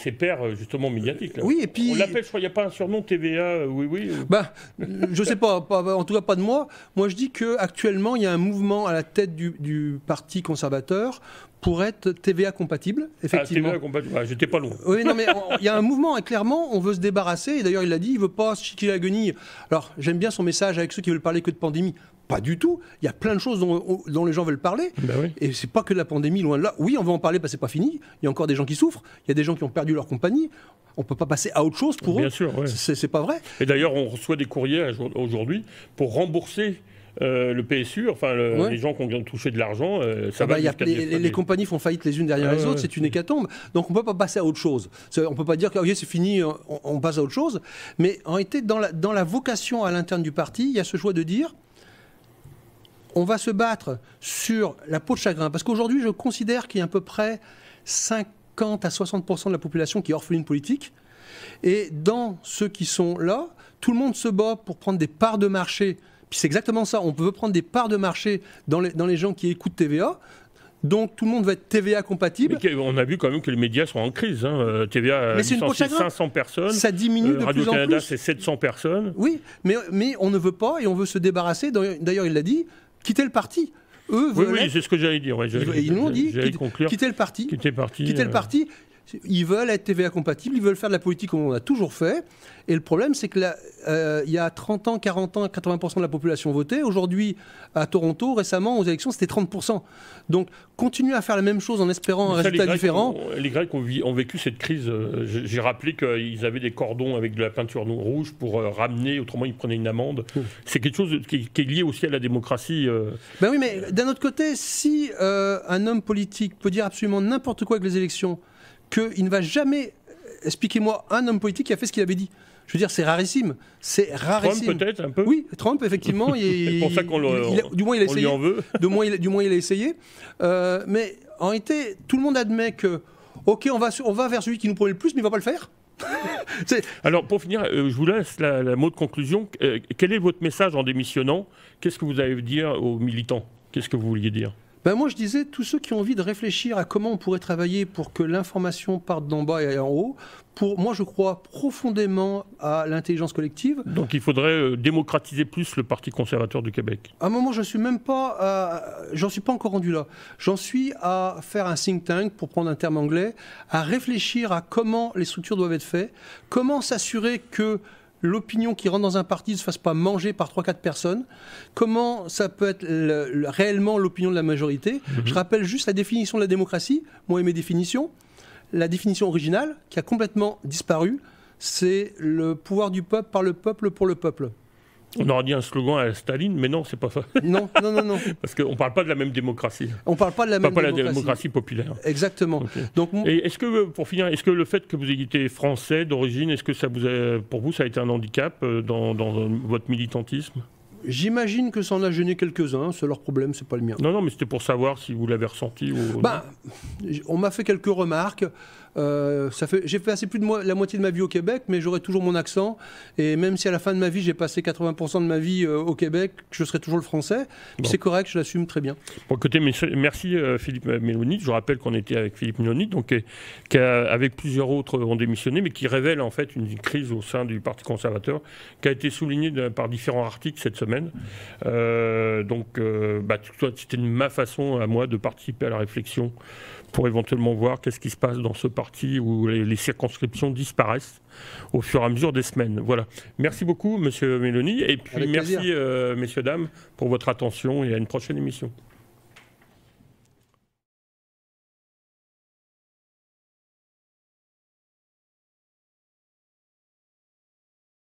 ses pairs justement médiatiques. Là. Oui, et puis on l'appelle, je crois, il n'y a pas un surnom TVA, oui. Je sais pas, en tout cas pas de moi. Moi, je dis que actuellement, il y a un mouvement à la tête du Parti conservateur pour être TVA compatible, effectivement. TVA compatible, j'étais pas loin. Oui, non, mais il y a un mouvement, et clairement, on veut se débarrasser, et d'ailleurs il l'a dit, il veut pas se chiquer la guenille. Alors, j'aime bien son message avec ceux qui veulent parler que de pandémie. Pas du tout. Il y a plein de choses dont les gens veulent parler. Oui. Et c'est pas que de la pandémie, loin de là. Oui, on va en parler parce que c'est pas fini. Il y a encore des gens qui souffrent. Il y a des gens qui ont perdu leur compagnie. On peut pas passer à autre chose pour eux. Bien sûr, ouais. C'est pas vrai. Et d'ailleurs, on reçoit des courriers aujourd'hui pour rembourser le PSU, enfin les gens qui ont touché de l'argent, les compagnies font faillite les unes derrière les autres, c'est une hécatombe. Donc on ne peut pas passer à autre chose. On ne peut pas dire que c'est fini, on passe à autre chose. Mais en réalité, dans la vocation à l'interne du parti, il y a ce choix de dire on va se battre sur la peau de chagrin. Parce qu'aujourd'hui, je considère qu'il y a à peu près 50 à 60% de la population qui est orpheline politique. Et dans ceux qui sont là, tout le monde se bat pour prendre des parts de marché. Puis c'est exactement ça, on veut prendre des parts de marché dans les gens qui écoutent TVA. Donc tout le monde va être TVA compatible. Mais on a vu quand même que les médias sont en crise. Hein. TVA a licencié 500 personnes. Ça diminue de plus en plus. Radio-Canada, c'est 700 personnes. Oui, mais on ne veut pas et on veut se débarrasser. D'ailleurs, il l'a dit, quitter le parti. Eux oui, c'est ce que j'allais dire. Ouais, ils nous ont dit, quitter le parti. Quitter le parti. Ils veulent être TVA compatibles, ils veulent faire de la politique comme on a toujours fait. Et le problème, c'est que il y a 30 ans, 40 ans, 80% de la population votait. Aujourd'hui, à Toronto, récemment, aux élections, c'était 30%. Donc, continuer à faire la même chose en espérant un résultat différent. Les Grecs ont vécu cette crise. J'ai rappelé qu'ils avaient des cordons avec de la peinture rouge pour ramener, autrement ils prenaient une amende. C'est quelque chose qui est lié aussi à la démocratie. Ben oui, mais d'un autre côté, si un homme politique peut dire absolument n'importe quoi avec les élections, qu'il ne va jamais, expliquez-moi, un homme politique qui a fait ce qu'il avait dit. Je veux dire, c'est rarissime. C'est rarissime. Trump peut-être un peu. Oui, Trump effectivement. C'est pour ça qu'on du moins il a essayé. On lui en veut. Du moins il a essayé. Mais en réalité, tout le monde admet que, ok, on va vers celui qui nous promet le plus, mais il va pas le faire. Alors pour finir, je vous laisse la mot de conclusion. Quel est votre message en démissionnant? Qu'est-ce que vous allez dire aux militants? Qu'est-ce que vous vouliez dire? Ben moi, je disais, tous ceux qui ont envie de réfléchir à comment on pourrait travailler pour que l'information parte d'en bas et en haut, moi, je crois profondément à l'intelligence collective. Donc, il faudrait démocratiser plus le Parti conservateur du Québec. À un moment, je suis même pas, j'en suis pas encore rendu là. J'en suis à faire un think tank, pour prendre un terme anglais, à réfléchir à comment les structures doivent être faites, comment s'assurer que l'opinion qui rentre dans un parti ne se fasse pas manger par 3-4 personnes, comment ça peut être réellement l'opinion de la majorité. Je rappelle juste la définition de la démocratie, moi et mes définitions. La définition originale, qui a complètement disparu, c'est le pouvoir du peuple par le peuple pour le peuple. On aurait dit un slogan à Staline, mais non, c'est pas ça. Non. Parce qu'on ne parle pas de la même démocratie. On ne parle pas de la même démocratie. La démocratie populaire. Exactement. Okay. Donc, et est-ce que, pour finir, est-ce que le fait que vous ayez été français d'origine, est-ce que ça pour vous, ça a été un handicap dans votre militantisme? J'imagine que ça en a gêné quelques-uns, c'est leur problème, c'est pas le mien. Non, mais c'était pour savoir si vous l'avez ressenti. On m'a fait quelques remarques. J'ai passé plus de la moitié de ma vie au Québec, mais j'aurai toujours mon accent. Et même si à la fin de ma vie, j'ai passé 80% de ma vie au Québec, je serai toujours le français. Bon. C'est correct, je l'assume très bien. Bon, écoutez, merci Philippe Mélonite. Je rappelle qu'on était avec Philippe Mélonite, donc, qui avec plusieurs autres ont démissionné, mais qui révèle en fait une crise au sein du Parti conservateur, qui a été soulignée par différents articles cette semaine. C'était ma façon à moi de participer à la réflexion pour éventuellement voir qu'est-ce qui se passe dans ce parti où les circonscriptions disparaissent au fur et à mesure des semaines. Voilà. Merci beaucoup, Monsieur Méloni, et puis merci, messieurs, dames, pour votre attention et à une prochaine émission.